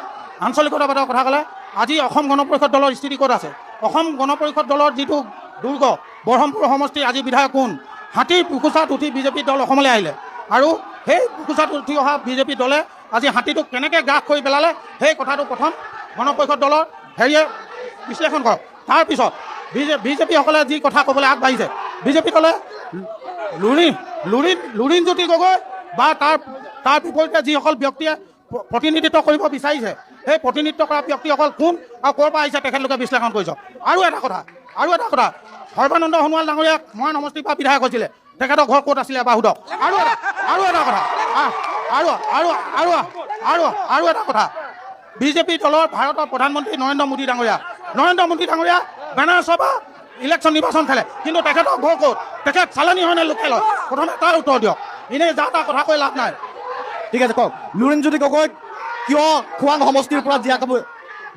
আঞ্চলিকতাবাদৰ কথা ক'লে, আজি অসম গণ পৰিষদ দলৰ স্থিতি ক'ত আছে? অসম গণ পৰিষদ দলৰ যিটো দুৰ্গ বৰহমপুৰ সমষ্টিৰ আজি বিধায়ক কোন? হাতীৰ পুখুচাত উঠি বিজেপি দল অসমলৈ আহিলে, আৰু সেই পুখুচাত উঠি অহা বিজেপি দলে আজি হাতীটোক কেনেকৈ গ্ৰাস কৰি পেলালে সেই কথাটো প্ৰথম গণ পৰিষদ দলৰ হেৰিয়ে বিশ্লেষণ কৰক। তাৰপিছত বিজেপিসকলে যি কথা ক'বলৈ আগবাঢ়িছে, বিজেপি দলে লুৰিণজ্যোতি গগৈ বা তাৰ বিপৰীতে যিসকল ব্যক্তিয়ে প্ৰতিনিধিত্ব কৰিব বিচাৰিছে, সেই প্ৰতিনিধিত্ব কৰা ব্যক্তিসকল কোন আৰু ক'ৰ পৰা আহিছে তেখেতলোকে বিশ্লেষণ কৰিছে। আৰু এটা কথা সৰ্বানন্দ সোণোৱাল ডাঙৰীয়াক মৰাণ সমষ্টিৰ পৰা বিধায়ক হৈছিলে, তেখেতৰ ঘৰ ক'ত আছিলে এবাৰ সোধক। আৰু এটা কথা বিজেপি দলৰ ভাৰতৰ প্ৰধানমন্ত্ৰী নৰেন্দ্ৰ মোদী ডাঙৰীয়া বেনাৰছৰ পৰা ইলেকশ্যন নিৰ্বাচন খেলে, কিন্তু তেখেতৰ ঘৰ ক'ত? তেখেত চালানী হয় নে লোকেল হয়? প্ৰথমে তাৰ উত্তৰ দিয়ক, এনেই যা তা কথা কৈ লাভ নাই। ঠিক আছে, কওক লুৰিণজ্যোতি গগৈক কিয় খোৱাং সমষ্টিৰ পৰা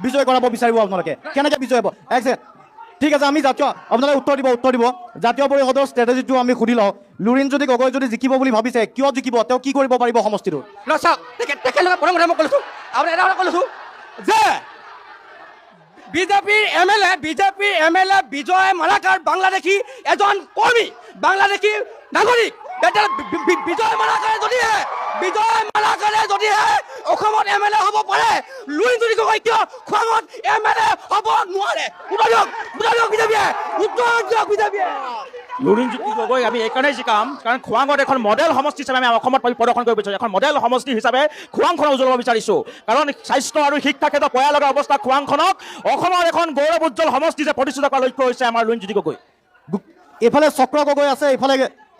বিজয় কৰাব বিচাৰিব আপোনালোকে? কেনেকৈ বিজয় হ'ব? ঠিক আছে, আমি আপোনালোকে উত্তৰ দিব। জাতীয় পৰিষদৰ ষ্ট্ৰেটেজিটো আমি সুধি লওঁ। লুৰিণজ্যোতি গগৈ যদি জিকিব বুলি ভাবিছে, কিয় জিকিব? তেওঁ কি কৰিব পাৰিব সমষ্টিটোত? চাওক, তেখেতলোকে প্ৰথম কথা মই কৈছোঁ, আপুনি এটা কথা কৈছোঁ যে বিজেপিৰ MLA বিজয় মালাকাৰ বাংলাদেশী এজন কৰ্মী, বাংলাদেশী নাগৰিক। বিজয় মালাকাৰে যদিহে অসমত MLA হ'ব পাৰে, লুৰিণজ্যোতি গগৈ কিয় খোৱাঙত MLA হ'ব নোৱাৰে? উত্তৰ দিয়ক বিজেপিয়ে। লুৰিণজ্যোতি গগৈ আমি এইকাৰণেই জিকাম কাৰণ খোৱাঙত এখন মডেল সমষ্টি হিচাপে আমি অসমত প্ৰদৰ্শন কৰিব বিচাৰিছোঁ। এখন মডেল সমষ্টি হিচাপে খোৱাংখনক উজ্জ্বলাব বিচাৰিছোঁ। কাৰণ স্বাস্থ্য আৰু শিক্ষা ক্ষেত্ৰত পয়া লগা অৱস্থা খোৱাংখনক অসমৰ এখন গৌৰৱ উজ্জ্বল সমষ্টি যে প্ৰতিষ্ঠিত কৰাৰ লক্ষ্য হৈছে আমাৰ লুৰিণজ্যোতি গগৈ। এইফালে চক্ৰ গগৈ আছে,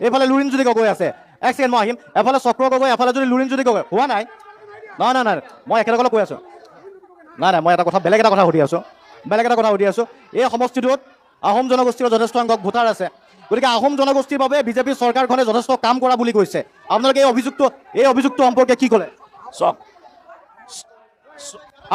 এইফালে লুৰিণজ্যোতি গগৈ আছে। এক ছেকেণ্ড মই আহিম। এফালে চক্ৰ গগৈ, এফালে যদি লুৰিণজ্যোতি গগৈ হোৱা নাই। নাই মই একেলগে কৈ আছোঁ। নাই মই বেলেগ এটা কথা সুধি আছোঁ। এই সমষ্টিটোত আহোম জনগোষ্ঠীৰ যথেষ্ট সংখ্যক ভোটাৰ আছে। গতিকে আহোম জনগোষ্ঠীৰ বাবে বিজেপি চৰকাৰখনে যথেষ্ট কাম কৰা বুলি কৈছে। আপোনালোকে এই অভিযোগটো সম্পৰ্কে কি ক'লে? চাওক,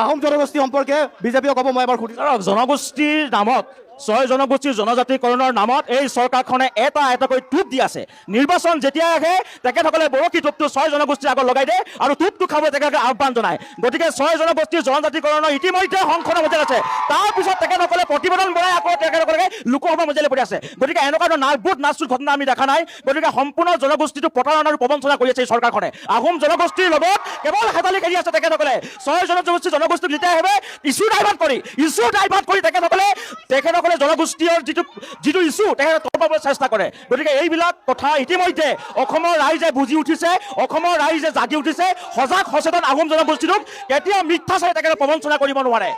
আহোম জনগোষ্ঠী সম্পৰ্কে বিজেপিয়ে ক'ব। মই এবাৰ সুধিছোঁ, জনগোষ্ঠীৰ নামত 6 জনগোষ্ঠীৰ জনজাতিকৰণৰ নামত এই চৰকাৰখনে এটাকৈ টোপ দি আছে। নিৰ্বাচন যেতিয়া আহে তেখেতসকলে বৰশী টোপটো 6 জনগোষ্ঠীৰ আগত লগাই দিয়ে আৰু টোপটো খাব তেখেতসকলে আহ্বান জনায়। গতিকে 6 জনগোষ্ঠীৰ জনজাতিকৰণৰ ইতিমধ্যে সংসদৰ মজিয়াত আছে। তাৰপিছত তেখেতসকলে প্ৰতিবেদন বনাই আকৌ তেখেতসকলে লোকসভাৰ মজিয়ালৈ পৰি আছে। গতিকে এনেকুৱা ধৰণৰ নাচুৰ ঘটনা আমি দেখা নাই। গতিকে সম্পূৰ্ণ জনগোষ্ঠীটো প্ৰতাৰণা আৰু প্ৰবঞ্চনা কৰি আছে এই চৰকাৰখনে। আহোম জনগোষ্ঠীৰ লগত কেৱল হেতালি খেলি আছে তেখেতসকলে। 6 জনগোষ্ঠীৰ জনগোষ্ঠীক যেতিয়া আহিব ইছ্যু ডাইভাৰ্ট কৰি তেখেতসকলে জনগোষ্ঠীৰ যিটো ইছ্যু তেখেতে তলপাবলৈ চেষ্টা কৰে। গতিকে এইবিলাক কথা ইতিমধ্যে অসমৰ ৰাইজে বুজি উঠিছে, অসমৰ ৰাইজে জাগি উঠিছে। সজাগ সচেতন আহোম জনগোষ্ঠীটোক কেতিয়াও মিথ্যাচাৰে তেখেতে প্ৰবঞ্চনা কৰিব নোৱাৰে।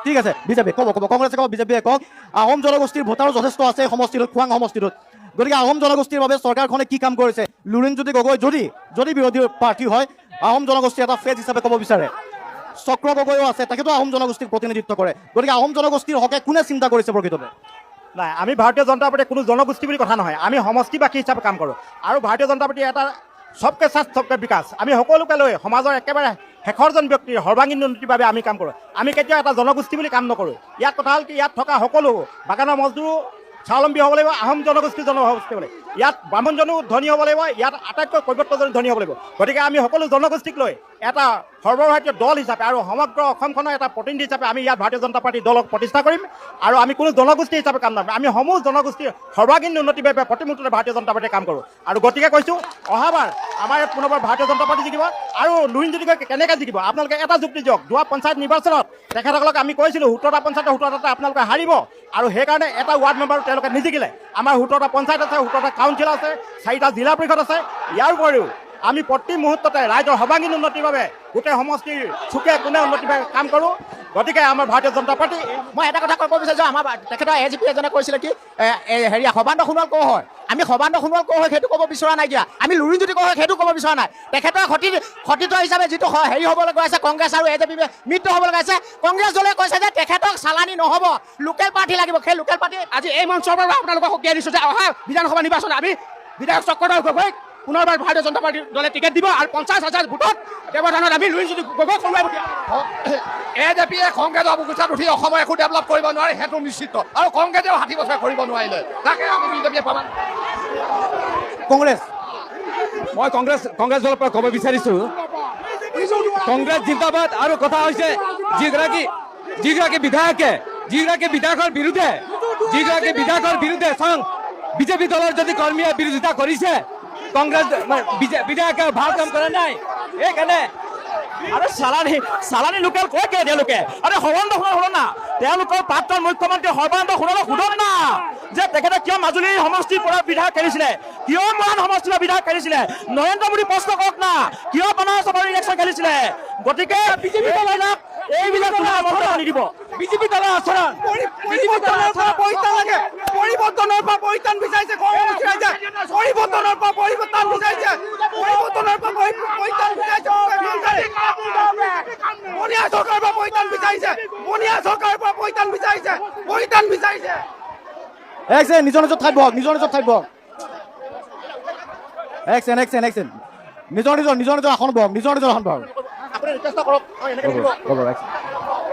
ঠিক আছে, বিজেপি ক'ব, কংগ্ৰেছে ক'ব, বিজেপিয়ে কওক। আহোম জনগোষ্ঠীৰ ভোটাৰো যথেষ্ট আছে এই সমষ্টিটোত, খোৱাং সমষ্টিটোত। গতিকে আহোম জনগোষ্ঠীৰ বাবে চৰকাৰখনে কি কাম কৰিছে? লুৰিণজ্যোতি গগৈ যদি বিৰোধী প্ৰাৰ্থী হয়, আহোম জনগোষ্ঠী এটা ফেজ হিচাপে ক'ব বিচাৰে। চক্ৰ গগৈও আছে, তেখেতো আহোম জনগোষ্ঠীক প্ৰতিনিধিত্ব কৰে। গতিকে আহোম জনগোষ্ঠীৰ হকে কোনে চিন্তা কৰিছে প্ৰকৃততে? নাই, আমি ভাৰতীয় জনতা পাৰ্টীয়ে কোনো জনগোষ্ঠী বুলি কথা নহয়, আমি সমষ্টিবাসী হিচাপে কাম কৰোঁ। আৰু ভাৰতীয় জনতা পাৰ্টীয়ে এটা চবকে সাথ চবকে বিকাশ, আমি সকলোকে লৈ সমাজৰ একেবাৰে শেষৰজন ব্যক্তিৰ সৰ্বাংগীন উন্নতিৰ বাবে আমি কাম কৰোঁ। আমি কেতিয়াও এটা জনগোষ্ঠী বুলি কাম নকৰোঁ। ইয়াত কথা হ'ল কি, ইয়াত থকা সকলো বাগানৰ মজদুৰ স্বাৱলম্বী হ'ব লাগিব, আহোম জনগোষ্ঠীৰ জনগোষ্ঠী হ'ব লাগিব। ইয়াত ব্ৰাহ্মণজনো ধনী হ'ব লাগিব, ইয়াত আটাইতকৈ কৈৱৰ্তজনো ধনী হ'ব লাগিব। গতিকে আমি সকলো জনগোষ্ঠীক লৈ এটা সৰ্বভাৰতীয় দল হিচাপে আৰু সমগ্ৰ অসমখনৰ এটা প্ৰতিনিধি হিচাপে আমি ইয়াত ভাৰতীয় জনতা পাৰ্টীৰ দলক প্ৰতিষ্ঠা কৰিম। আৰু আমি কোনো জনগোষ্ঠী হিচাপে কাম নকৰিম, আমি সমূহ জনগোষ্ঠীৰ সৰ্বাংগীন উন্নতিৰ বাবে প্ৰতিমুহূৰ্ততে ভাৰতীয় জনতা পাৰ্টীয়ে কাম কৰোঁ। আৰু গতিকে কৈছোঁ, অহাবাৰ আমাৰ ইয়াত পুনৰবাৰ ভাৰতীয় জনতা পাৰ্টী জিকিব। আৰু লুৰিণজ্যোতি গগৈ কেনেকৈ জিকিব আপোনালোকে এটা যুক্তি দিয়ক। যোৱা পঞ্চায়ত নিৰ্বাচনত তেখেতসকলক আমি কৈছিলোঁ 17টা পঞ্চায়তৰ 17টাতে আপোনালোকে হাৰিব, আৰু সেইকাৰণে এটা ৱাৰ্ড মেম্বাৰ তেওঁলোকে নিজিকিলে। আমাৰ 17টা পঞ্চায়ত আছে, 17টা কাউন্সিল আছে, 4টা জিলা পৰিষদ আছে। ইয়াৰ উপৰিও আমি প্ৰতি মুহূৰ্ততে ৰাইজৰ সৰ্বাংগীন উন্নতিৰ বাবে গোটেই সমষ্টিৰ চুকে কোণে উন্নতিৰ বাবে কাম কৰোঁ। গতিকে আমাৰ ভাৰতীয় জনতা পাৰ্টী, মই এটা কথা ক'ব বিচাৰিছোঁ, আমাৰ তেখেতৰ এজিপি এজনে কৈছিলে কি সৰ্বানন্দ সোণোৱাল ক'ৰ হয়, আমি সৰ্বানন্দ সোণোৱাল ক'ৰ হয় সেইটো ক'ব বিচৰা নাই। দিয়া আমি লুৰিণজ্যোতি ক'ৰ হয় সেইটো ক'ব বিচৰা নাই। তেখেতৰ খতিত হিচাপে যিটো হ'ব লগা আছে, কংগ্ৰেছ আৰু এজিপি মিত্ৰ হ'ব লগা আছে। কংগ্ৰেছ দলে কৈছে যে তেখেতক চালানী নহ'ব, লোকেল পাৰ্টি লাগিব। সেই লোকেল পাৰ্টি আজি এই মঞ্চৰ পৰা আপোনালোকক সকিয়াই দিছোঁ যে অহা বিধানসভা নিৰ্বাচনত আমি বিধায়ক চক্ৰধৰ গগৈক পুনৰবাৰ ভাৰতীয় জনতা পাৰ্টীৰ দলে টিকেট দিব, আৰু 50,000 ভোটত ব্যৱধানত আমি লুৰিণজ্যোতি গগৈক হৰুৱাই পঠিয়াম। এজেপিয়ে কংগ্ৰেছৰ বুকুচাত উঠি অসমৰ একো ডেভেলপ কৰিব নোৱাৰে, সেইটো নিশ্চিত। আৰু কংগ্ৰেছেও 60 বছৰ কৰিব নোৱাৰিলে, তাকে আমি বিজেপিয়ে প্ৰমাণ। মই কংগ্ৰেছ দলৰ পৰা ক'ব বিচাৰিছোঁ, কংগ্ৰেছ জিন্দাবাদ। আৰু কথা হৈছে যিগৰাকী বিধায়কৰ বিৰুদ্ধে চাওঁ বিজেপি দলৰ যদি কৰ্মীয়ে বিৰোধিতা কৰিছে, কংগ্ৰেছ বিধায়কে ভাল কাম কৰা নাই। সেইকাৰণে আৰু চালানী লোকেল কয় কিয় তেওঁলোকে? আৰে সৰ্বানন্দ সোণোৱাল শুনক না, তেওঁলোকৰ প্ৰাক্তন মুখ্যমন্ত্ৰী সৰ্বানন্দ সোণোৱালক শুনক না যে তেখেতে কিয় মাজুলী সমষ্টিৰ পৰা বিধায়ক খেলিছিলে, কিয় মৰাণ সমষ্টিৰ পৰা বিধায়ক খেলিছিলে। নৰেন্দ্ৰ মোদী প্ৰশ্ন কৰক না, কিয় বানাৰসৰ পৰা ইলেকশ্যন খেলিছিলে। গতিকে বিজেপি দলবিলাক এইবিলাক নিদিব। বিজেপি দলৰ আচৰণ পৰিৱৰ্তনৰ পৰা পৰিত্ৰাণ বিচাৰিছে, পৰিৱৰ্তনৰ পৰা পৰিত্ৰাণ বিচাৰিছে, বনিয়া চৰকাৰৰ পৰা পৰিত্ৰাণ বিচাৰিছে। নিজৰ নিজৰ ঠাইত বহক, নিজৰ আসন বহক, নিজৰ আসন বহক।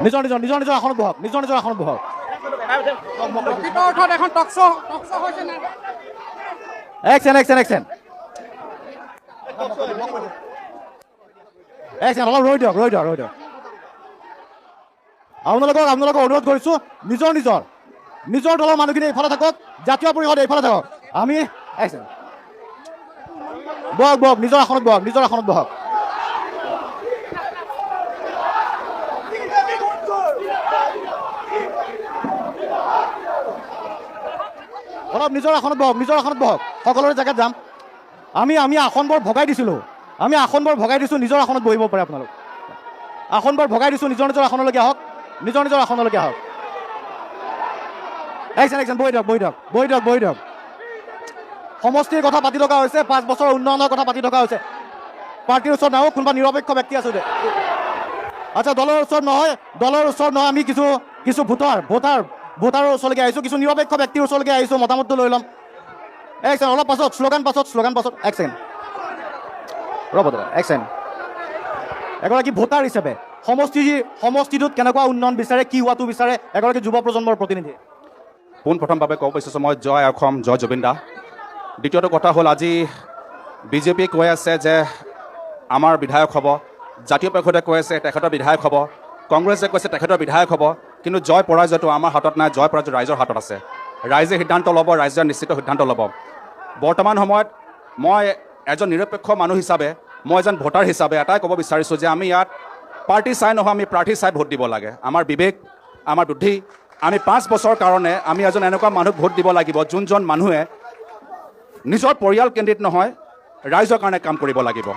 নিজৰ আসন বহক। এখন টক শ্ব' হৈছে নে? অলপ ৰৈ দিয়ক। আপোনালোকক অনুৰোধ কৰিছোঁ, নিজৰ দলৰ মানুহখিনি এইফালে থাকক, জাতীয় পৰিষদ এইফালে থাকক। আমি বহক, নিজৰ আসনত বহক। অলপ নিজৰ আসনত বহক, নিজৰ আসনত বহক, সকলোৰে জেগাত যাম। আমি আসনবোৰ ভগাই দিছিলোঁ, নিজৰ আসনত বহিব পাৰে আপোনালোক। আসনবোৰ ভগাই দিছোঁ, নিজৰ আসনলৈকে আহক, নিজৰ আসনলৈকে আহক। একচেন বহি দিয়ক। সমষ্টিৰ কথা পাতি থকা হৈছে, 5 বছৰৰ উন্নয়নৰ কথা পাতি থকা হৈছে। পাৰ্টীৰ ওচৰত নাহক, কোনোবা নিৰপেক্ষ ব্যক্তি আছে দে। আচ্ছা, দলৰ ওচৰত নহয়, আমি কিছু ভোটাৰৰ ওচৰলৈকে আহিছোঁ, কিছু নিৰপেক্ষ ব্যক্তিৰ ওচৰলৈকে আহিছোঁ, মতামতটো লৈ ল'ম। এক ছেকেণ্ড, অলপ পাছত শ্লোগান পাছত এক ছেকেণ্ড ৰ'ব দাদা, এক ছেকেণ্ড। এগৰাকী ভোটাৰ হিচাপে সমষ্টিটোত কেনেকুৱা উন্নয়ন বিচাৰে, কি হোৱাটো বিচাৰে, এগৰাকী যুৱ প্ৰজন্মৰ প্ৰতিনিধি। পোনপ্ৰথমভাৱে ক'ব বিচাৰিছোঁ মই জয় অসম, জয় জুবিন দা। দ্বিতীয়টো কথা হ'ল, আজি বিজেপিয়ে কৈ আছে যে আমাৰ বিধায়ক হ'ব, জাতীয় পক্ষতে কৈ আছে তেখেতৰ বিধায়ক হ'ব, কংগ্ৰেছে কৈছে তেখেতৰ বিধায়ক হ'ব, কিন্তু জয় পৰাজয়টো আমাৰ হাতত নাই, জয় পৰাজয় ৰাইজৰ হাতত আছে। ৰাইজে সিদ্ধান্ত ল'ব, ৰাইজে নিশ্চিত সিদ্ধান্ত ল'ব। বৰ্তমান সময়ত মই এজন নিৰপেক্ষ মানুহ হিচাপে, মই এজন ভোটাৰ হিচাপে এটাই ক'ব বিচাৰিছোঁ যে আমি ইয়াত পাৰ্টি চাই নহয়, আমি প্ৰাৰ্থী চাই ভোট দিব লাগে। আমাৰ বিবেক, আমাৰ বুদ্ধি, আমি 5 বছৰৰ কাৰণে আমি এজন এনেকুৱা মানুহক ভোট দিব লাগিব যোনজন মানুহে নিজৰ পৰিয়াল কেন্দ্ৰিত নহয়, ৰাইজৰ কাৰণে কাম কৰিব লাগিব,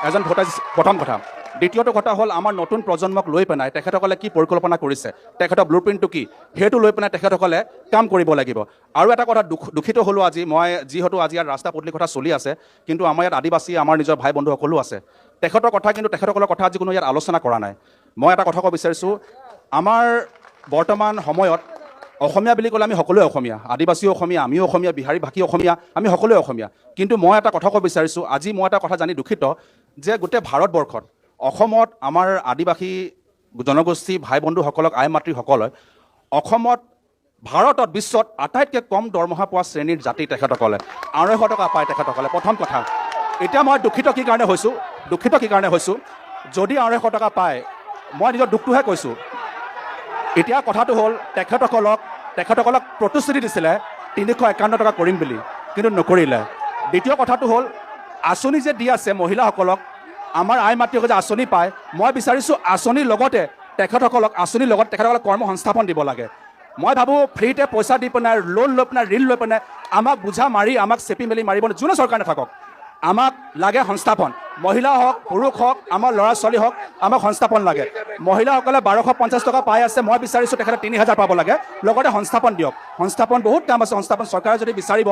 এজন ভোটাৰ, প্ৰথম কথা। দ্বিতীয়টো কথা হ'ল, আমাৰ নতুন প্ৰজন্মক লৈ পেলাই তেখেতসকলে কি পৰিকল্পনা কৰিছে, তেখেতৰ ব্লু প্ৰিণ্টটো কি, সেইটো লৈ পেলাই তেখেতসকলে কাম কৰিব লাগিব। আৰু এটা কথা দুখিত হ'লোঁ আজি মই, যিহেতু আজি ইয়াত ৰাস্তা পদূলিৰ কথা চলি আছে, কিন্তু আমাৰ ইয়াত আদিবাসী, আমাৰ নিজৰ ভাই বন্ধু সকলো আছে, তেখেতৰ কথা কিন্তু তেখেতসকলৰ কথা আজি কোনো ইয়াত আলোচনা কৰা নাই। মই এটা কথা ক'ব বিচাৰিছোঁ, আমাৰ বৰ্তমান সময়ত অসমীয়া বুলি ক'লে আমি সকলোৱে অসমীয়া, আদিবাসীও অসমীয়া, আমিও অসমীয়া, বিহাৰী ভাষী অসমীয়া, আমি সকলোৱে অসমীয়া। কিন্তু মই এটা কথা ক'ব বিচাৰিছোঁ, আজি মই এটা কথা জানি দুখিত যে গোটেই ভাৰতবৰ্ষত, অসমত আমাৰ আদিবাসী জনগোষ্ঠী ভাই বন্ধুসকলক, আই মাতৃসকলে অসমত, ভাৰতত, বিশ্বত আটাইতকৈ কম দৰমহা পোৱা শ্ৰেণীৰ জাতি তেখেতসকলে, 250 টকা পায় তেখেতসকলে। প্ৰথম কথা, এতিয়া মই দুখিত কি কাৰণে হৈছোঁ, যদি 250 টকা পায়, মই নিজৰ দুখটোহে কৈছোঁ। এতিয়া কথাটো হ'ল, তেখেতসকলক প্ৰতিশ্ৰুতি দিছিলে 351 টকা কৰিম বুলি, কিন্তু নকৰিলে। দ্বিতীয় কথাটো হ'ল, আঁচনি যে দি আছে মহিলাসকলক, আমাৰ আই মাতৃসকলে যে আঁচনি পায়, মই বিচাৰিছোঁ আঁচনিৰ লগতে তেখেতসকলক কৰ্ম সংস্থাপন দিব লাগে। মই ভাবোঁ ফ্ৰীতে পইচা দি পেলাই, লোন লৈ পেলাই, ঋণ লৈ পেলাই আমাক বোঝা মাৰি, আমাক চেপি মেলি মাৰিব, যোনে চৰকাৰ নাথাকক, আমাক লাগে সংস্থাপন। মহিলা হওক, পুৰুষ হওক, আমাৰ ল'ৰা ছোৱালী হওক, আমাক সংস্থাপন লাগে। মহিলাসকলে 1250 টকা পাই আছে, মই বিচাৰিছোঁ তেখেতে 3000 পাব লাগে, লগতে সংস্থাপন দিয়ক। সংস্থাপন বহুত কাম আছে, সংস্থাপন চৰকাৰে যদি বিচাৰিব,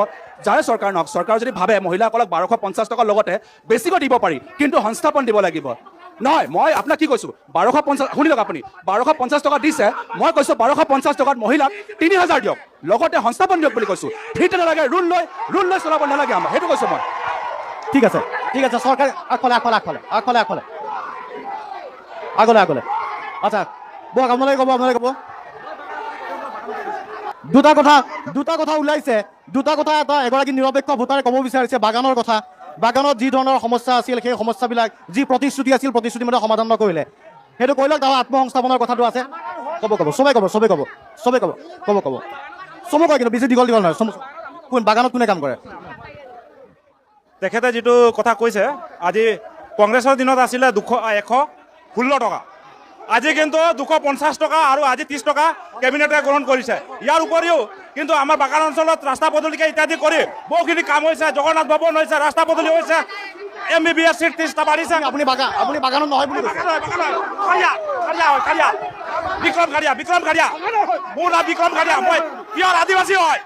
যাৰে চৰকাৰ নহওক, চৰকাৰে যদি ভাবে মহিলাসকলক 1250 টকাৰ লগতে বেছিকৈ দিব পাৰি, কিন্তু সংস্থাপন দিব লাগিব। নহয়, মই আপোনাক কি কৈছোঁ, 1250, শুনি লওক আপুনি, 1250 টকা দিছে, মই কৈছোঁ 1250 টকাত মহিলাক 3000 দিয়ক, লগতে সংস্থাপন দিয়ক বুলি কৈছোঁ। ফ্ৰীতে নালাগে, ঋণ লৈ চলাব নালাগে আমাৰ, সেইটো কৈছোঁ মই। ঠিক আছে, চৰকাৰে আগফালে। আচ্ছা, বহক, আপোনালোকে ক'ব। দুটা কথা ওলাইছে, এটা এগৰাকী নিৰপেক্ষ ভোটাৰে ক'ব বিচাৰিছে বাগানৰ কথা। বাগানত যি ধৰণৰ সমস্যা আছিল, সেই সমস্যাবিলাক যি প্ৰতিশ্ৰুতি আছিল, প্ৰতিশ্ৰুতি মতে সমাধান নকৰিলে, সেইটো কৈ লওক। তাৰ আত্মসংস্থাপনৰ কথাটো আছে, ক'ব, চবেই ক'ব, কিন্তু বেছি দীঘল নহয়। কোন বাগানত কোনে কাম কৰে? তেখেতে যিটো কথা কৈছে, আজি কংগ্ৰেছৰ দিনত আছিলে 116 টকা, আজি কিন্তু 250 টকা আৰু আজি 30 টকা কেবিনেটে গ্ৰহণ কৰিছে। ইয়াৰ উপৰিও কিন্তু আমাৰ বাগান অঞ্চলত ৰাস্তা পদূলিকে ইত্যাদি কৰি বহুখিনি কাম হৈছে, জগন্নাথ ভৱন হৈছে, ৰাস্তা পদূলি হৈছে, MBBS চিট 30টা বাঢ়িছে। আপুনি বাগানত নহয় বুলি কৈছে? বিক্ৰম খাৰিয়া, মোৰ নাম বিক্ৰম খাৰিয়া, মই পিয়ৰ আদিবাসী হয়।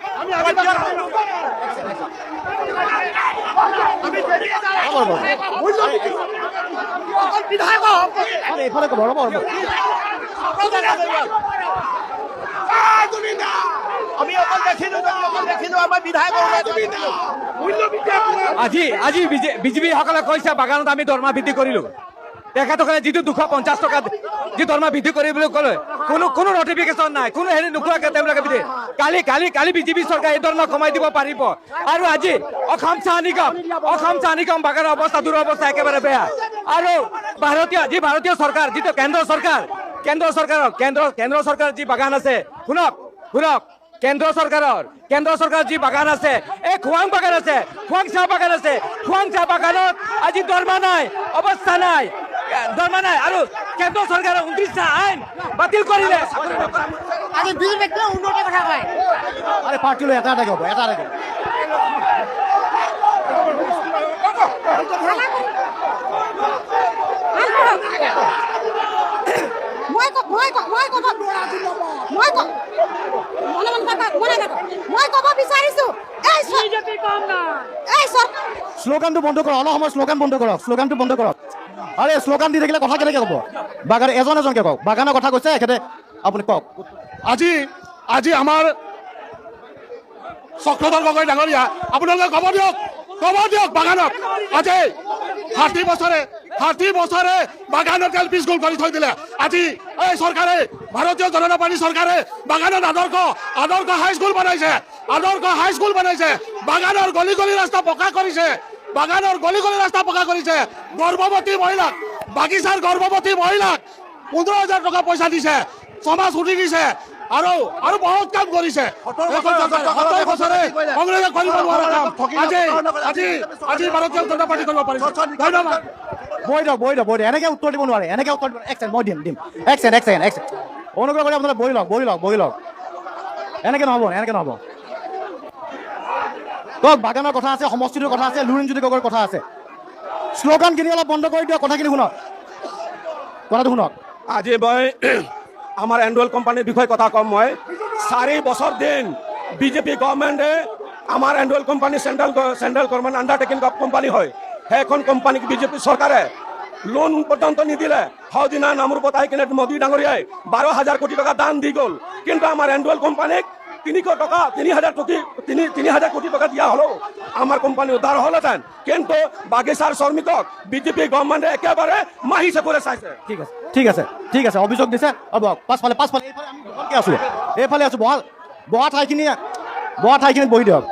আজি বিজেপি সকলে কৈছে বাগানত আমি দৰমহা বৃদ্ধি কৰিলো, তেখেতসকলে যিটো 250 টকা যি দৰমহা বৃদ্ধি কৰিবলৈ ক'লে, কোনো নটিফিকেশ্যন নাই, কোনো হেৰি নোকোৱাকৈ তেওঁলোকে কালি বিজেপি চৰকাৰে এই দৰমহা কমাই দিব পাৰিব। আৰু আজি অসম চাহ নিগম বাগানৰ অৱস্থা, দুৰৱস্থা একেবাৰে বেয়া। আৰু ভাৰতীয় চৰকাৰ, যিটো কেন্দ্ৰ চৰকাৰ যি বাগান আছে, শুনক, কেন্দ্ৰ চৰকাৰৰ যি বাগান আছে, এই খোৱাং বাগান আছে, খোৱাং চাহ বাগানত আজি দৰমহা নাই, অৱস্থা নাই, আৰু কেন্দ্ৰ চৰকাৰে 29টা আইন বাতিল কৰিলে। আজি বিজেপি কিয় উন্নতিৰ কথা কয় আৰে পাৰ্টি লৈ এটা হ'ব এটা হ'ব মই ক'ব বিচাৰিছো শ্লোগানটো বন্ধ কৰক অলপ সময় শ্লোগান বন্ধ কৰক শ্লোগানটো বন্ধ কৰক আৰে শ্লোগান দি থাকিলে কথা কেনেকৈ হ'ব বাগান এজনকৈ কওক বাগানৰ কথা কৈছে এখেতে আপুনি কওক আজি আমাৰ চক্ৰধৰ গগৈ ডাঙৰীয়া আপোনালোকে ক'ব দিয়ক বাগানত আজি 60 বছৰে বাগানত তেল পিছগুল কৰি থৈ দিলে আজি এই চৰকাৰে ভাৰতীয় জনতা পাৰ্টি চৰকাৰে বাগানত আদৰ্শ হাইস্কুল বনাইছে বাগানৰ গলি ৰাস্তা পকা কৰিছে গৰ্ভৱতী মহিলাক বাগিচাৰ গৰ্ভৱতী মহিলাক 15,000 টকা পইচা দিছে সমাজ উঠি দিছে আৰু বহুত কাম কৰিছে 70 বছৰে কংগ্ৰেছে কৰিব নোৱাৰা কাম আজি ভাৰতীয় জনতা পাৰ্টি কৰিব পাৰিছে ধন্যবাদ বৈ দিয়ক এনেকৈ উত্তৰ দিব নোৱাৰে এনেকৈ উত্তৰ দিব এক ছেকেণ্ড মই দিম এক ছেকেণ্ড অনুগ্ৰহ কৰি আপোনালোকে বহি লওক এনেকৈ নহ'ব কওক বাগানৰ কথা আছে সমষ্টিটোৰ কথা আছে লুৰিণজ্যোতি গগৈৰ কথা আছে শ্লোগানখিনি অলপ বন্ধ কৰি দিয়ক কথাটো শুনক আজি মই আমাৰ এণ্ডুৱেল কোম্পানীৰ বিষয়ে কথা ক'ম মই 4 বছৰ দিন বিজেপি গভৰ্ণমেণ্টে আমাৰ এণ্ডুৱেল company central government undertaking company হয় সেইখন কোম্পানীক বিজেপি চৰকাৰে লোন পৰ্যন্ত নিদিলে সদিনা নামৰ পতাই কিনে মোদী ডাঙৰীয়াই 12,000 কোটি টকা দান দি গ'ল কিন্তু আমাৰ এণ্ডুৱেল কোম্পানীক 3,000 কোটি টকা দিয়া হলেও আমাৰ কোম্পানী উদ্ধাৰ হ'লহেঁতেন কিন্তু বাগিচাৰ শ্ৰমিকক বিজেপি গভৰ্ণমেণ্টে একেবাৰে মাহি চেকুৰে চাইছে ঠিক আছে অভিযোগ দিছে হ'ব পাছফালে এইফালে আছো বহা ঠাইখিনিত বহি দিয়ক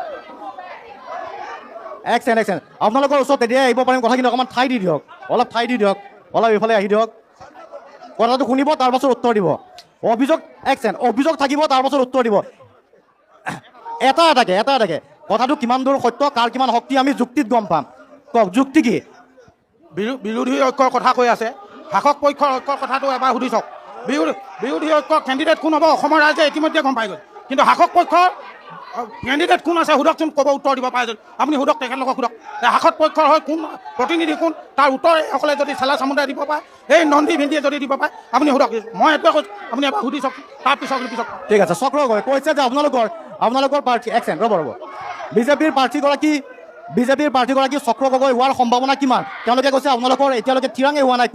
এক ছেকেণ্ড আপোনালোকৰ ওচৰত তেতিয়া আহিব পাৰিম কথাখিনি অকণমান ঠাই দি দিয়ক অলপ এইফালে আহি দিয়ক কথাটো শুনিব তাৰ পাছত উত্তৰ দিব অভিযোগ থাকিব তাৰ পাছত উত্তৰ দিব এটা এটাকে কথাটো কিমান দূৰ সত্য কাৰ কিমান শক্তি আমি যুক্তিত গম পাম কওক যুক্তি কি বিৰোধী ঐক্যৰ কথা কৈ আছে শাসক পক্ষৰ ঐক্যৰ কথাটো এবাৰ সুধি চাওক বিৰোধী ঐক্যৰ কেণ্ডিডেট কোন হ'ব অসমৰ ৰাইজে ইতিমধ্যে গম পাই গ'ল কিন্তু শাসক পক্ষৰ কেণ্ডিডেট কোন আছে সোধকচোন ক'ব উত্তৰ দিব পাৰে যদি আপুনি সোধক তেখেতলোকক সোধক শাসক পক্ষৰ হয় কোন প্ৰতিনিধি কোন তাৰ উত্তৰ এইসকলে যদি চেলা চামুণ্ডাই দিব পাৰে এই নন্দী ভিন্দিয়ে যদি দিব পাৰে আপুনি সোধক মই এইটোৱে কৈছোঁ আপুনি এবাৰ সুধি চাওক তাৰপিছত ঠিক আছে চক্ৰ গগৈ কৈছে যে আপোনালোকৰ প্ৰাৰ্থী এক ছেকেণ্ড ৰ'ব বিজেপিৰ প্ৰাৰ্থীগৰাকী চক্ৰ গগৈ হোৱাৰ সম্ভাৱনা কিমান তেওঁলোকে কৈছে আপোনালোকৰ এতিয়ালৈকে থিৰাঙে হোৱা নাই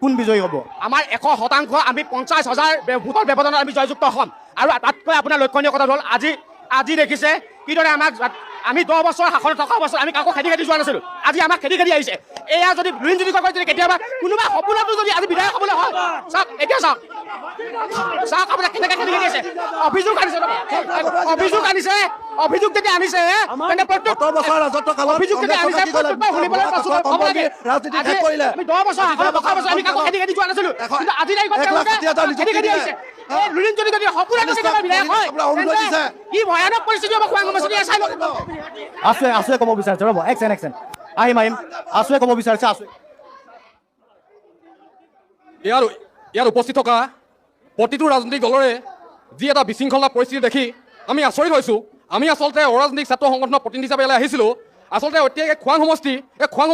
কোন বিজয়ী হ'ব আমাৰ 100% আমি 50,000 ভোটৰ ব্যৱধানত আমি জয়যুক্ত হ'ম আৰু তাতকৈ আপোনাৰ লক্ষণীয় কথা হ'ল আজি দেখিছে কিদৰে আমি 10 বছৰ শাসনত থকা অৱস্থাত আমি কাকো খেদি যোৱা নাছিলোঁ আজি আমাক খেদি আহিছে এয়া যদি লুৰিণজ্যোতি গগৈ যদি কেতিয়াবা কোনোবা সপোনতো যদি আজি বিধায়ক হ'বলৈ হয় চাওক এতিয়া চাওক আপোনাক কেনেকৈ খেদি আছে অভিযোগ আনিছে অভিযোগ যেতিয়া আনিছে তেন্তে প্ৰত্যেক অভিযোগ যেতিয়া আনিছে শুনিবলৈ হ'ব লাগে আমি 10 বছৰ শাসনত থকা অৱস্থাত আমি কাকো খেদি যোৱা নাছিলোঁ কিন্তু আজি খেদি আহিছে লুৰিণজ্যোতি যদি সপোনতো কেতিয়াবা বিধায়ক হয় কি ভয়ানক পৰিস্থিতি হ'ব খোৱাং সমষ্টি চাই লওক আছোৱে ক'ব বিচাৰিছে ৰ'ব এক ছেকেণ্ড আহিম আছোৱে ক'ব বিচাৰিছে ইয়াত উপস্থিত থকা প্ৰতিটো ৰাজনৈতিক দলৰে যি এটা বিশৃংখলা পৰিস্থিতি দেখি আমি আচৰিত হৈছোঁ আমি আচলতে অৰাজনৈতিক ছাত্ৰ সংগঠনৰ প্ৰতিনিধি হিচাপে ইয়ালৈ আহিছিলোঁ আচলতে এতিয়া এই খোৱাং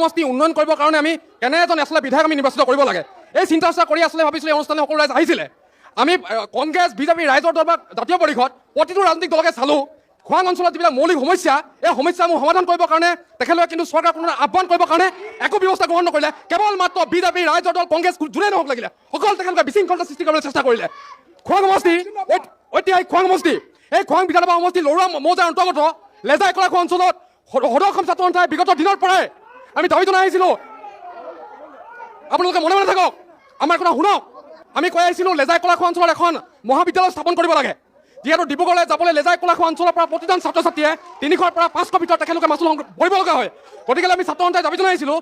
সমষ্টি উন্নয়ন কৰিবৰ কাৰণে আমি কেনে এজন আচলতে বিধায়ক আমি নিৰ্বাচিত কৰিব লাগে এই চিন্তা চৰ্চা কৰি আচলতে ভাবিছিলোঁ এই অনুষ্ঠানলৈ সকলো ৰাইজ আহিছিলে আমি কংগ্ৰেছ বিজেপি ৰাইজৰ দল বা জাতীয় পৰিষদ প্ৰতিটো ৰাজনৈতিক দলকে চালোঁ খোৱাং অঞ্চলত যিবিলাক মৌলিক সমস্যা এই সমস্যাসমূহ সমাধান কৰিবৰ কাৰণে তেখেতলোকে কিন্তু চৰকাৰ কোনো আহ্বান কৰিবৰ কাৰণে একো ব্যৱস্থা গ্ৰহণ নকৰিলে কেৱল মাত্ৰ বিজেপি ৰাইজৰ দল কংগ্ৰেছ যোনে নহওক লাগিলে সকলো তেখেতলোকে বিশৃংখলতা সৃষ্টি কৰিবলৈ চেষ্টা কৰিলে খোৱাং সমষ্টি ঐতিহাসিক খোৱাং সমষ্টি এই খোৱাং বিধানসভা সমষ্টি লৰুৱা মৌজাৰ অন্তৰ্গত লেজাই কলাখোৱা অঞ্চলত সদৌ অসম ছাত্ৰ সন্থাই বিগত দিনৰ পৰাই আমি দাবী জনাই আহিছিলোঁ আপোনালোকে মনে থাকক আমাৰ কথা শুনক আমি কৈ আহিছিলোঁ লেজাই কলাখোৱা অঞ্চলত এখন মহাবিদ্যালয় স্থাপন কৰিব লাগে যিহেতু ডিব্ৰুগড়লৈ যাবলৈ লেজাই কলাখোৱা অঞ্চলৰ পৰা প্ৰতিজন ছাত্ৰ ছাত্ৰীয়ে 300ৰ পৰা 500 ভিতৰত তেখেতলোকে মাচুল ভৰিব লগা হয় গতিকে আমি ছাত্ৰ সন্থাই দাবী জনাই আহিছিলোঁ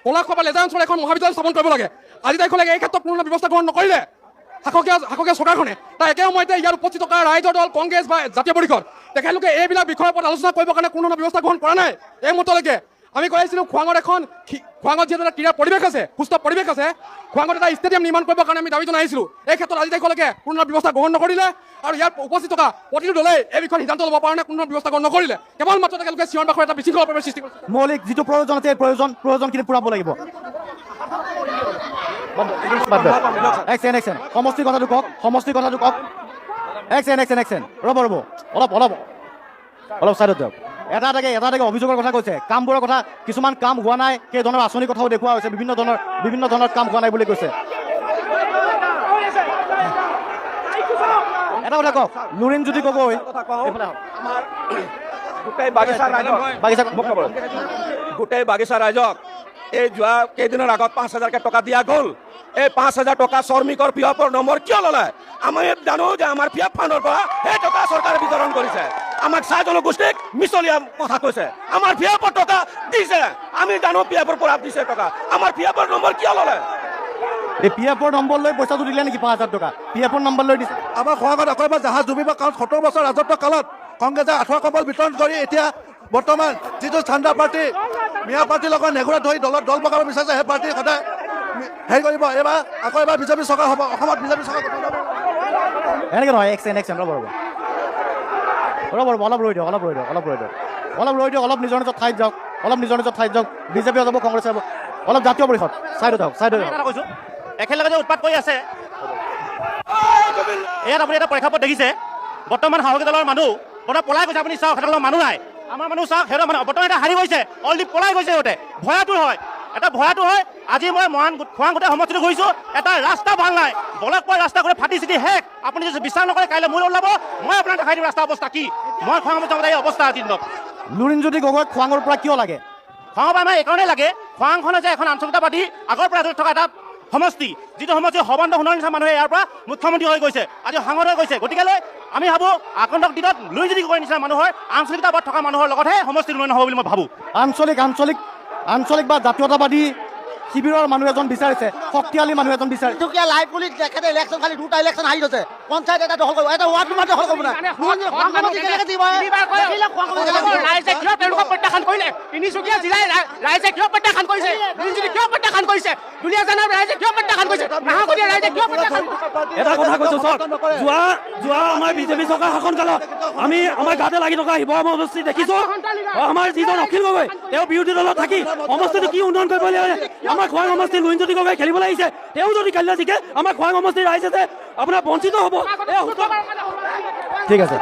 কলাখোৱা বা লেজাই অঞ্চলত এখন মহাবিদ্যালয় স্থাপন কৰিব লাগে আজি তাৰিখলৈকে এই ক্ষেত্ৰত কোনো ব্যৱস্থা গ্ৰহণ নকৰিলে শাসকীয় চৰকাৰখনে তাৰ একে সময়তে ইয়াত উপস্থিত থকা ৰাইজৰ দল কংগ্ৰেছ বা জাতীয় পৰিষদ তেখেতলোকে এইবিলাক বিষয়ৰ ওপৰত আলোচনা কৰিবৰ কাৰণে কোনো ব্যৱস্থা গ্ৰহণ কৰা নাই এই মুহূৰ্তলৈকে আমি কৈ আছিলোঁ খোৱাঙত খোৱাঙত যিহেতু এটা ক্ৰীড়াৰ পৰিৱেশ আছে, সুস্থ পৰিৱেশ আছে, খোৱাঙত এটা ষ্টেডিয়াম নিৰ্মাণ কৰিবৰ কাৰণে আমি দাবী জনাইছিলোঁ। এই ক্ষেত্ৰত আজি তাৰিখলৈকে কোনো ব্যৱস্থা গ্ৰহণ নকৰিলে আৰু ইয়াৰ উপস্থিত থকা প্ৰতিটো দলেই এই বিষয়ত সিদ্ধান্ত ল'ব পৰা নাই, কোনো ব্যৱস্থা গ্ৰহণ নকৰিলে। কেৱল মাত্ৰ তেওঁলোকে চিঞৰ বাখৰ এটা বিশৃংখল পৰিৱেশ সৃষ্টি কৰিছে। মৌলিক যিটো প্ৰয়োজন আছে এই প্ৰয়োজনখিনি পূৰাব লাগিব। একচেন সমষ্টিৰ কথাটো কওক, একচেন ৰ'ব অলপ চাইডত যাওক। এটা এটাকে অভিযোগৰ কথা কৈছে, কামবোৰৰ কথা, কিছুমান কাম হোৱা নাই, সেই ধৰণৰ আঁচনিৰ কথাও দেখুওৱা হৈছে, বিভিন্ন ধৰণৰ কাম হোৱা নাই বুলি কৈছে। এটা কথা কওক, লুৰিণজ্যোতি গগৈ গোটেই বাগিচা ৰাইজক এই যোৱা কেইদিনৰ আগত 5,000কে টকা দিয়া গ'ল। এই 5,000 টকা শ্ৰমিকৰ পিএফৰ নম্বৰ কিয় ল'লে? আমি জানো যে আমাৰ পিএফ ফাণ্ডৰ পৰা সেই টকা চৰকাৰে বিতৰণ কৰিছে। আমাক 4 জনগোষ্ঠীক মিছলীয়া কথা কৈছে। আমাৰ পিএফৰ টকা দিছে, আমি জানো পিএফৰ পৰা দিছে টকা। আমাৰ পিএফৰ নম্বৰ কিয় ল'লে? এই পিএফৰ নম্বৰ লৈ পইচাটো দিলে নেকি? 5,000 টকা পিএফৰ নম্বৰ লৈ দিছে। আমাৰ খোৱাঙত আকৌ এবাৰ জাহাজ ডুবিব, কাৰণ 70 বছৰ ৰাজত্ব কালত কংগ্ৰেছে আঁঠুৱা কম্বল বিতৰণ কৰি এতিয়া বৰ্তমান যিটো চান্দা পাৰ্টি, মিয়া পাৰ্টিৰ লগত নেগুৰা ধৰি দল বগাব বিচাৰিছে, সেই পাৰ্টি সদায় হেৰি কৰিব। আকৌ এবাৰ বিজেপি চৰকাৰ হ'ব, অসমত বিজেপি চৰকাৰ এনেকৈ নহয়। একচেন ৰ'ব অলপ ৰৈ দিয়ক, অলপ নিজৰ ঠাইত যাওক, বিজেপি যাব, কংগ্ৰেছ যাব, অলপ জাতীয় পৰিষদ চাইডত যাওক। কৈছোঁ একেলগে যে উৎপাত কৰি আছে, ইয়াত আপুনি এটা প্ৰেক্ষাপট দেখিছে। বৰ্তমান সাহসী দলৰ মানুহ বৰ্তমান পলাই গৈছে। আপুনি চাওক, সিহঁতৰ মানুহ নাই, আমাৰ মানুহ চাওক, সিহঁতৰ মানুহ বৰ্তমান এটা হাৰি গৈছে, অলৰেডি পলাই গৈছে। সিহঁতে ভয়াতুৰ হয়। আজি মই খোৱাং গোটেই সমষ্টিটো ঘূৰিছোঁ, এটা ৰাস্তা ভাল নাই, বলক পোৱা ৰাস্তা কৰি ফাটি চিটি শেষ। আপুনি যদি বিশ্বাস নকৰে কাইলৈ মোৰ ওলাব, মই আপোনাক দেখাই দিম ৰাস্তা অৱস্থা কি। মই খোৱাং সমষ্টিৰ এই অৱস্থা আজি দিনত। লুৰিণজ্যোতি গগৈ খোৱাঙৰ পৰা কিয় লাগে? খোৱাঙৰ পৰা আমাৰ এইকাৰণেই লাগে, খোৱাংখন হৈছে এখন আঞ্চলিকতা পাৰ্টি আগৰ পৰা থকা এটা সমষ্টি, যিটো সমষ্টি সৰ্বান্ত সোণোৱাল নিচিনা মানুহে ইয়াৰ পৰা মুখ্যমন্ত্ৰী হৈ গৈছে, আজি সাংসদ হৈ গৈছে। গতিকেলৈ আমি ভাবোঁ আগন্তুক দিনত লুৰিণজ্যোতি গগৈ নিচিনা মানুহৰ আঞ্চলিকতাবাদ থকা মানুহৰ লগতহে সমষ্টিৰ উন্নয়ন হ'ব বুলি মই ভাবোঁ। আঞ্চলিক বা জাতীয়তাবাদী শিবিৰৰ মানুহ এজন বিচাৰিছে, শক্তিশালী মানুহ এজন বিচাৰিছে। লাইভ বুলি তেখেতে ইলেকশ্যন খালি 2টা ইলেকশ্যন হাৰি গৈছে, পঞ্চায়ত এটা দখল কৰিব, এটা ৱাৰ্ড দখল কৰিব নাই। ৰাইজে কিয় তেওঁলোকক প্ৰত্যাখ্যান কৰিলে? তিনিচুকীয়া জিলাই ৰাইজে কিয় প্ৰত্যাখ্যান কৰিছে? কিয় প্ৰত্যাখ্যান কৰিছে? দুলীয়াজানৰ ৰাইজে কিয় প্ৰত্যাখ্যান কৰিছে? নাহৰকটীয়া ৰাইজে কিয় প্ৰত্যাখ্যান কৰিছে? এটা কথা কৈছোঁ, যোৱা আমাৰ বিজেপি চৰকাৰ শাসনকালত আমি আমাৰ গাতে লাগি থকা শিৱসাগৰ সমষ্টি দেখিছোঁ। আমাৰ যিজন অখিল গগৈ, তেওঁ বিৰোধী দলত থাকি সমষ্টিটো কি উন্নয়ন কৰিব লাগে? আমাৰ খোৱাং সমষ্টিৰ লুৰিণজ্যোতি গগৈ খেলিবলৈ আহিছে, তেওঁ যদি কাইলৈ জিকে আমাৰ খোৱাং সমষ্টিৰ ৰাইজে যে আপোনাৰ বঞ্চিত হ'ব। ঠিক আছে,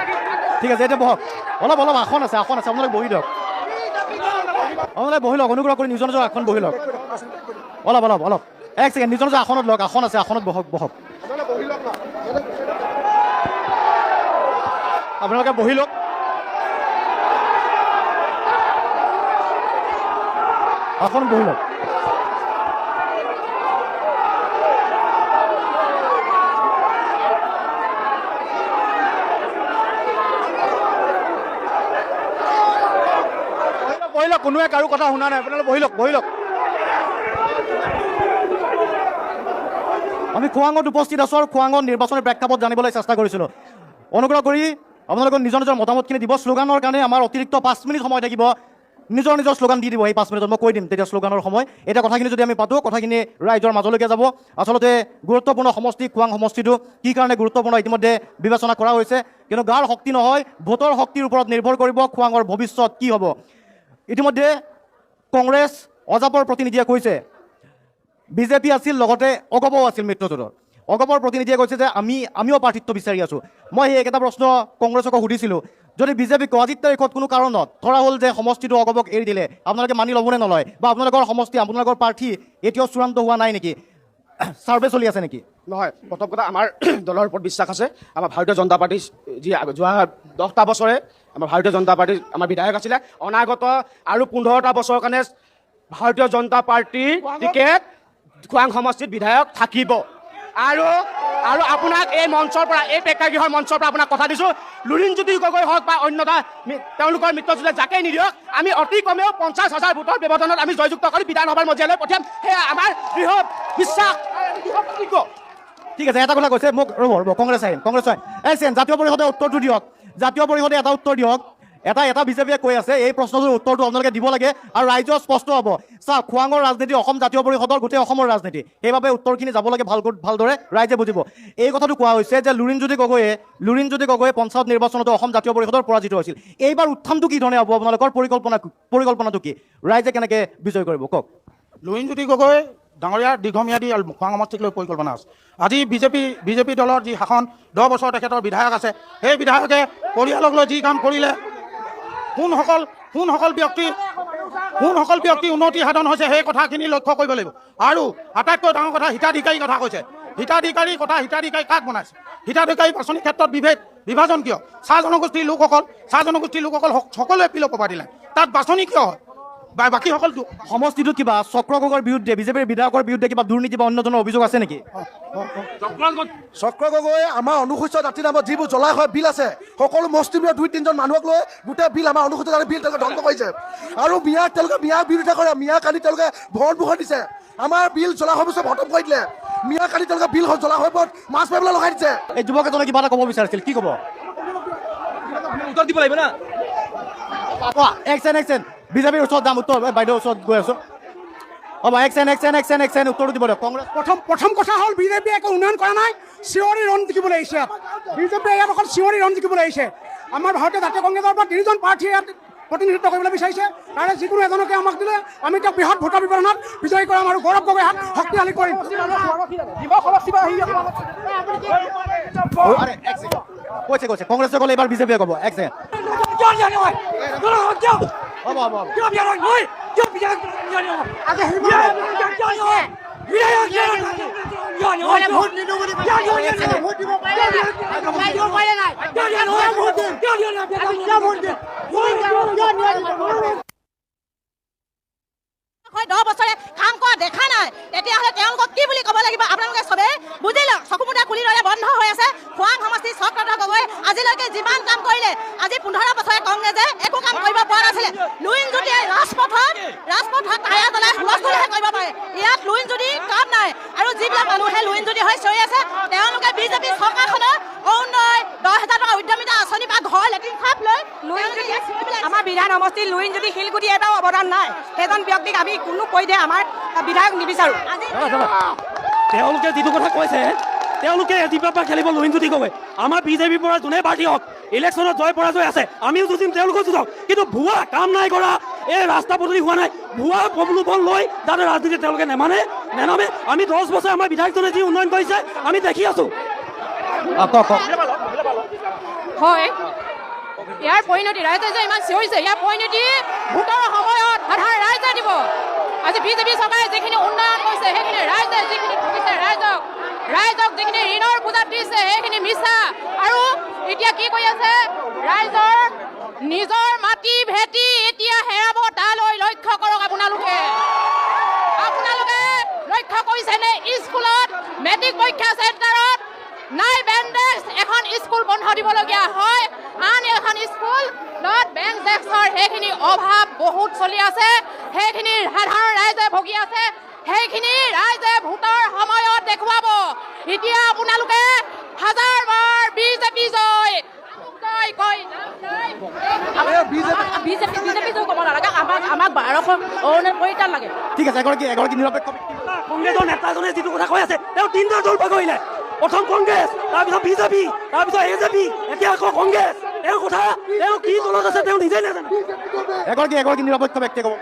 এতিয়া বহক, অলপ আসন আছে, আপোনালোকে বহি লওক, অনুগ্ৰহ কৰি নিজৰ আসন বহি লওক। অলপ এক ছেকেণ্ড, নিজৰ আসনত লওক, আসন আছে, আসনত বহক। আপোনালোকে বহি লওক। আসন বহি লওক। কোনোৱে কাৰো কথা শুনা নাই, আপোনালোকে বহি লওক। আমি খোৱাঙত উপস্থিত আছোঁ আৰু খোৱাঙত নিৰ্বাচনৰ প্ৰেক্ষাপট জানিবলৈ চেষ্টা কৰিছিলোঁ। অনুগ্ৰহ কৰি আপোনালোকে নিজৰ মতামতখিনি দিব। শ্লোগানৰ কাৰণে আমাৰ অতিৰিক্ত 5 মিনিট সময় থাকিব, নিজৰ শ্লোগান দি দিব। এই 5 মিনিটত মই কৈ দিম তেতিয়া শ্লোগানৰ সময়। এতিয়া কথাখিনি যদি আমি পাতোঁ, কথাখিনি ৰাইজৰ মাজলৈকে যাব। আচলতে গুৰুত্বপূৰ্ণ সমষ্টি খোৱাং সমষ্টিটো কি কাৰণে গুৰুত্বপূৰ্ণ ইতিমধ্যে বিবেচনা কৰা হৈছে, কিন্তু গাৰ শক্তি নহয়, ভোটৰ শক্তিৰ ওপৰত নিৰ্ভৰ কৰিব খোৱাঙৰ ভৱিষ্যত কি হ'ব। ইতিমধ্যে কংগ্ৰেছ অজাপৰ প্ৰতিনিধিয়ে কৈছে, বিজেপি আছিল, লগতে অগপও আছিল মিত্ৰজোঁটৰ। অগপৰ প্ৰতিনিধিয়ে কৈছে যে আমিও প্ৰাৰ্থিত্ব বিচাৰি আছোঁ। মই সেই একেটা প্ৰশ্ন কংগ্ৰেছক সুধিছিলোঁ, যদি বিজেপিক আজিৰ তাৰিখত কোনো কাৰণত ধৰা হ'ল যে সমষ্টিটো অগপক এৰি দিলে, আপোনালোকে মানি ল'বনে নলয়? বা আপোনালোকৰ সমষ্টি, আপোনালোকৰ প্ৰাৰ্থী এতিয়াও চূড়ান্ত হোৱা নাই নেকি? ছাৰ্ভে চলি আছে নেকি? নহয়, প্ৰথম কথা আমাৰ দলৰ ওপৰত বিশ্বাস আছে। আমাৰ ভাৰতীয় জনতা পাৰ্টি যি যোৱা 10টা বছৰে আমাৰ ভাৰতীয় জনতা পাৰ্টিৰ আমাৰ বিধায়ক আছিলে, অনাগত আৰু 15টা বছৰৰ কাৰণে ভাৰতীয় জনতা পাৰ্টিৰ টিকেট খোৱাং সমষ্টিত বিধায়ক থাকিব। আৰু আপোনাক এই মঞ্চৰ পৰা, এই প্ৰেক্ষাগৃহৰ মঞ্চৰ পৰা আপোনাক কথা দিছোঁ, লুৰিণজ্যোতি গগৈ হওক বা অন্যতা তেওঁলোকৰ মিত্ৰজোঁটে যাকেই নিদিয়ক, আমি অতি কমেও 50,000 ভোটৰ ব্যৱধানত আমি জয়যুক্ত কৰি বিধানসভাৰ মজিয়ালৈ পঠিয়াম। সেয়া আমাৰ দৃঢ় বিশ্বাস। ঠিক আছে, এটা কথা কৈছে মোক, ৰ'ব কংগ্ৰেছ আহিম। জাতীয় পৰিষদে উত্তৰটো দিয়ক, জাতীয় পৰিষদে এটা উত্তৰ দিয়ক। এটা বিজেপিয়ে কৈ আছে এই প্ৰশ্নটোৰ উত্তৰটো আপোনালোকে দিব লাগে আৰু ৰাইজৰ স্পষ্ট হ'ব। চাওক, খোৱাঙৰ ৰাজনীতি অসম জাতীয় পৰিষদৰ গোটেই অসমৰ ৰাজনীতি, সেইবাবে উত্তৰখিনি যাব লাগে ভালদৰে ৰাইজে বুজিব। এই কথাটো কোৱা হৈছে যে লুৰিণজ্যোতি গগৈয়ে পঞ্চায়ত নিৰ্বাচনতো অসম জাতীয় পৰিষদৰ পৰাজিত হৈছিল। এইবাৰ উত্থানটো কি ধৰণে হ'ব, আপোনালোকৰ পৰিকল্পনাটো কি, ৰাইজে কেনেকৈ বিজয় কৰিব কওক? লুৰিণজ্যোতি গগৈ ডাঙৰীয়াৰ দীৰ্ঘম্যাদী খোৱাং সমষ্টিক লৈ পৰিকল্পনা আছে। আজি বিজেপি দলৰ যি শাসন 10 বছৰ তেখেতৰ বিধায়ক আছে, সেই বিধায়কে পৰিয়ালক লৈ যি কাম কৰিলে, কোনসকল ব্যক্তি উন্নতি সাধন হৈছে সেই কথাখিনি লক্ষ্য কৰিব লাগিব। আৰু আটাইতকৈ ডাঙৰ কথা হিতাধিকাৰী কথা কৈছে। হিতাধিকাৰী কাক বনাইছে? হিতাধিকাৰী বাছনিৰ ক্ষেত্ৰত বিভাজন কিয়? চাহ জনগোষ্ঠীৰ লোকসকল সকলোৱে পিল প্ৰপাৰ্টি লাইন, তাত বাছনি কিয় হয়? বাকীসকল সমষ্টিটোত কিবা চক্ৰ গগৈৰ বিৰুদ্ধে, বিজেপিৰ বিধায়কৰ বিৰুদ্ধে কিবা দুৰ্নীতি বা অন্যজনৰ অভিযোগ আছে নেকি? চক্ৰ গগৈ আমাৰ অনুসূচিত জাতিৰ নামত যিবোৰ জলাশয় বিল আছে, সকলো মুষ্টিমেয় 2-3জন মানুহক লৈ গোটেই বিল আমাৰ অনুসূচিত জাতিৰ বিল তেওঁলোকে ধ্বংস কৰিছে। আৰু তেওঁলোকে মিয়াক বিৰোধিতা কৰে। মিয়া কালি তেওঁলোকে ভৰণ পোষণ দিছে, আমাৰ বিল জলাশয়বোৰ চব খতম কৰি দিলে। মিয়া কালি তেওঁলোকে বিল জলাশয়বোৰত মাছ মাৰিবলৈ লগাই দিছে। এই যুৱক এজনে কিবা এটা ক'ব বিচাৰিছিল, কি ক'ব? উত্তৰ দিব লাগিব না। একচেন বিজেপিৰ ওচৰত যাম, উত্তৰ বাইদেউৰ ওচৰত গৈ আছো। হ'ব, একচেন উত্তৰটো দিব দিয়ক। কংগ্ৰেছ প্ৰথম কথা হ'ল বিজেপিয়ে একো উন্নয়ন কৰা নাই, চিঞৰি ৰণ জিকিবলৈ আহিছে ইয়াত। বিজেপিয়ে ইয়াত অকল চিঞৰি ৰণ জিকিবলৈ আহিছে। আমাৰ ভাৰতীয় জাতীয় কংগ্ৰেছৰ পৰা 3জন প্ৰাৰ্থীয়ে ইয়াত প্ৰতিনিধিত্ব কৰিবলৈ বিচাৰিছে। তাৰে যিকোনো এজনকে আমাক দিলে আমি তেওঁক বৃহৎ ভোটৰ ব্যৱধানত বিজয়ী কৰাম আৰু গৌৰৱ গগৈ হাত শক্তিশালী কৰিম। কৈছে কংগ্ৰেছে ক'লে এইবাৰ বিজেপিয়ে ক'ব। একচেন হয় 10 বছৰে কাম কৰা দেখা নাই, তেতিয়াহ'লে তেওঁলোকক কি বুলি ক'ব লাগিব? আপোনালোকে চবে বুজি লওক। চকুমুটা খুলি ল'লে বন্ধ হৈ আছে। খোৱাং সমষ্টিৰ চক্ৰধৰ গগৈ আজিলৈকে যিমান কাম কৰিলে, আজি 15 বছৰে কংগ্ৰেছে একো কাম কৰিব পৰা নাছিলে। লুৰিণজ্যোতিয়ে ৰাজপথত টায়াৰ জ্বলাই হুলস্থুলহে কৰিব পাৰে। ইয়াত লুৰিণজ্যোতি কাম নাই। আৰু যিবিলাক মানুহে লুৰিণজ্যোতি হৈ চিঞৰি আছে, তেওঁলোকে বিজেপি চৰকাৰখনৰ অৰুণোদয় 10,000 টকা উদ্যমিতা আঁচনি বা ঘৰ লেট্ৰিন খাপ লৈ আমাৰ বিধান সমষ্টিৰ লুৰিণজ্যোতি শিলগুটি এটাও অৱদান নাই। সেইজন ব্যক্তিক আমি কোনো পধ্যে আমাৰ বিধায়ক নিবিচাৰোঁ। তেওঁলোকে যিটো কথা কৈছে, তেওঁলোকে ৰাতিপুৱাৰ পৰা খেলিব লুৰিণজ্যোতি গগৈ। আমাৰ বিজেপিৰ পৰা যোনে প্ৰাৰ্থী হওক, ইলেকশ্যনত জয় পৰাজয় আছে, আমিও যুঁজিম, তেওঁলোকেও যুঁজক। কিন্তু ভুৱা কাম নাই কৰা, এই ৰাস্তা পদূলি হোৱা নাই, ভুৱা প্ৰলোভন লৈ যাতে ৰাজনীতি তেওঁলোকে নেনামে। আমি 10 বছৰ আমাৰ বিধায়কজনে যি উন্নয়ন কৰিছে আমি দেখি আছো। হয়, ইয়াৰ পৰিণতি ৰাইজে যে ইমান চিঞৰিছে, ইয়াৰ পৰিণতি ভোটৰ সময়ত সাধাৰণ ৰাইজে দিব। আজি বিজেপি চৰকাৰে যিখিনি উন্নয়ন কৰিছে, সেইখিনি ৰাইজে যিখিনি ঠগিছে, ৰাইজক যিখিনি ঋণৰ বোজাত দিছে, সেইখিনি মিছা। আৰু এতিয়া কি কৰি আছে? ৰাইজৰ নিজৰ মাটি ভেটি এতিয়া হেৰাব, তালৈ লক্ষ্য কৰক। আপোনালোকে লক্ষ্য কৰিছেনে? স্কুলত মেট্ৰিক পৰীক্ষা চেণ্টাৰত নাই বেণ্ডেজ, এখন স্কুল বন্ধ দিবলগীয়া হয়। আন এখন স্কুলত বেঞ্চ ডেস্কৰ সেইখিনি অভাৱ বহুত চলি আছে, সেইখিনি সাধাৰণ ৰাইজে ভুগি আছে। সেইখিনি ৰাইজে ভোটৰ সময়ত দেখুৱাব। এতিয়া আপোনালোকে 1000বাৰ বিজেপি জয় বিজেপি জয় ক'ব নালাগে, আমাক 1200 অৰুণোদয় পৰিত্ৰাণ লাগে। ঠিক আছে, এগৰাকী নিৰপেক্ষ কংগ্ৰেছৰ নেতাজনে যিটো কথা কৈ আছে, তেওঁ 3টা দল ভাগ কৰিলে। প্ৰথম কংগ্ৰেছ, তাৰপিছত বিজেপি, তাৰপিছত এজেপি, এতিয়া আকৌ কংগ্ৰেছ। তেওঁৰ কথা, তেওঁ কি দলত আছে তেওঁ নিজে নাজানে। এগৰাকী নিৰপেক্ষ ব্যক্তিয়ে ক'ব।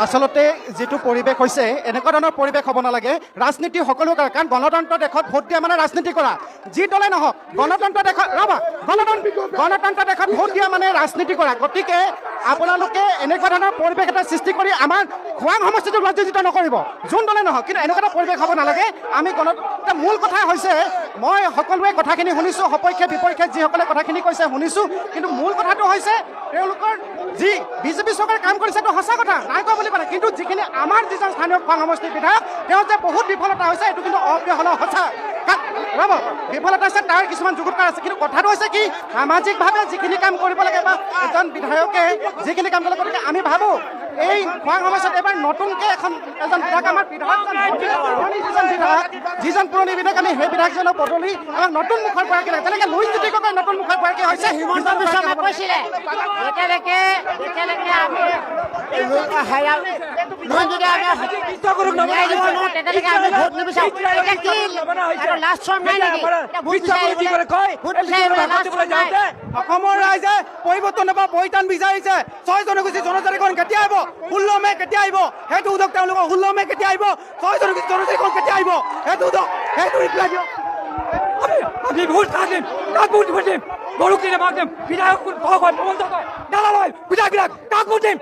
আচলতে যিটো পৰিৱেশ হৈছে, এনেকুৱা ধৰণৰ পৰিৱেশ হ'ব নালাগে। ৰাজনীতি সকলো কাৰণ গণতন্ত্ৰ দেশত ভোট দিয়া মানে ৰাজনীতি কৰা, যি দলে নহওক। গণতন্ত্ৰ দেশত গণতন্ত্ৰ দেশত ভোট দিয়া মানে ৰাজনীতি কৰা। গতিকে আপোনালোকে এনেকুৱা ধৰণৰ পৰিৱেশ এটা সৃষ্টি কৰি আমাৰ খোৱাং সমষ্টিটোক লজ্জিত নকৰিব, যোন দলে নহওক। কিন্তু এনেকুৱা এটা পৰিৱেশ হ'ব নালাগে। আমি মূল কথা হৈছে, মই সকলোৱে কথাখিনি শুনিছোঁ, সপক্ষে বিপক্ষে যিসকলে কথাখিনি কৈছে শুনিছোঁ। কিন্তু মূল কথাটো হৈছে তেওঁলোকৰ যি বিজেপি চৰকাৰে কাম কৰিছে, এইটো সঁচা কথা, নাই কোৱা বুলি ক'লে। কিন্তু যিখিনি আমাৰ যিজন স্থানীয় খোৱাং সমষ্টিৰ বিধায়ক, তেওঁ যে বহুত বিফলতা হৈছে, এইটো কিন্তু অপ্ৰিয় সঁচা। ৰ'ব, বিফলতা হৈছে, তাৰ কিছুমান যুগুতকাৰ আছে। কিন্তু কথাটো হৈছে কি, সামাজিকভাৱে যিখিনি কাম কৰিব লাগে বা এজন বিধায়কে যিখিনি কাম কৰিব লাগে, আমি ভাবোঁ এই খোৱাং সমষ্টিত এবাৰ নতুনকৈ এজন বিধায়ক আমাৰ যিজন পুৰণি বিধায়ক আমি সেই বিধায়কজনৰ বদলি আমাক নতুন মুখৰ পৰাকে লাগে তেনেকৈ লুইনজ্যোতি গগৈ নতুন মুখৰ পৰাকে হৈছে হিমন্ত বিশ্ব শৰ্মাই কৈছিলে যেতিয়ালৈকে আমি অসমৰ ৰাইজে পৰিৱৰ্তন বা পৰিত্ৰাণ বিচাৰিছে 6 জনগোষ্ঠী জনজাতিকৰণ কেতিয়া আহিব 16 মে কেতিয়া আহিব সেইটো উদক তেওঁলোকৰ 16 মে কেতিয়া আহিব 6 জনগোষ্ঠী জনজাতিকৰণ কেতিয়া আহিব সেইটো উদক সেইটো ৰিপ্লাই দিয়ক আমি ভোট কাটিম কাক ভোট দিম গৰুক দিম আমাক দিম বিধায়ক প্ৰবন্ধ কয় দালালয় বিধায়কবিলাক কাক ভোট দিম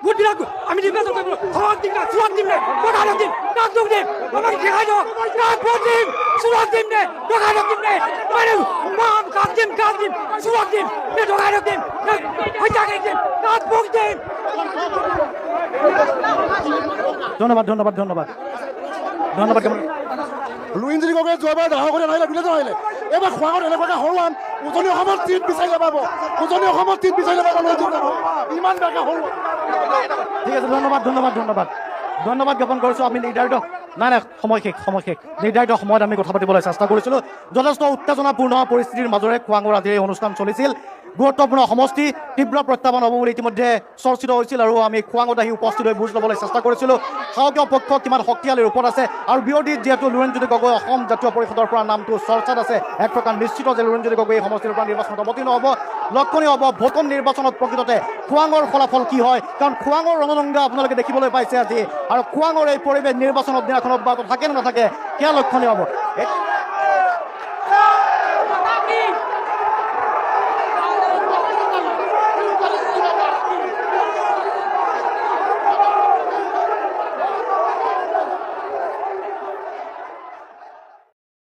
ভোটবিলাক আমি নিৰ্বাচন কৰিব খৰচ দিম না চুৰাক দিম নে টকা দিম কাক দিম আমাক দেখাই দিয়ক কাক ভোট দিম চুৰাক দিম নে টকা দিম নে মানে মাম কাক দিম চুৰাক দিম নে টকা দিম হত্যা দিম কাক ভোট দিম ধন্যবাদ লুইনজ্যোতি গগৈ যোৱাবাৰ ডাঙৰ কৰি নাহিলে দুলে নাহিলে এইবাৰ খোৱাঙত এনেকুৱাকৈ হৰুৱাম উজনি অসমত চিট বিচাৰি নাপাব ইমান বেয়াকৈ হৰুৱাম ঠিক আছে ধন্যবাদ জ্ঞাপন কৰিছোঁ আমি নিৰ্ধাৰিত নাই সময় শেষ নিৰ্ধাৰিত সময়ত আমি কথা পাতিবলৈ চেষ্টা কৰিছিলোঁ যথেষ্ট উত্তেজনাপূৰ্ণ পৰিস্থিতিৰ মাজেৰে খোৱাঙৰ আজি এই অনুষ্ঠান চলিছিল গুৰুত্বপূৰ্ণ সমষ্টি তীব্ৰ প্ৰত্যাহ্বান হ'ব বুলি ইতিমধ্যে চৰ্চিত হৈছিল আৰু আমি খোৱাঙত আহি উপস্থিত হৈ বুজ ল'বলৈ চেষ্টা কৰিছিলোঁ শাসকীয় পক্ষ কিমান শক্তিশালী ৰূপত আছে আৰু বিৰোধীত যিহেতু লুৰিণজ্যোতি গগৈ অসম জাতীয় পৰিষদৰ পৰা নামটো চৰ্চাত আছে এক প্ৰকাৰ নিশ্চিত যে লুৰিণজ্যোতি গগৈ এই সমষ্টিৰ পৰা নিৰ্বাচনত অৱতীৰ্ণ হ'ব লক্ষণীয় হ'ব ভোটন নিৰ্বাচনত প্ৰকৃততে খোৱাঙৰ ফলাফল কি হয় কাৰণ খোৱাঙৰ ৰণদংগা আপোনালোকে দেখিবলৈ পাইছে আজি আৰু খোৱাঙৰ এই পৰিৱেশ নিৰ্বাচনত দিনাখন অব্যাহত থাকে নে নাথাকে সেয়া লক্ষণীয় হ'ব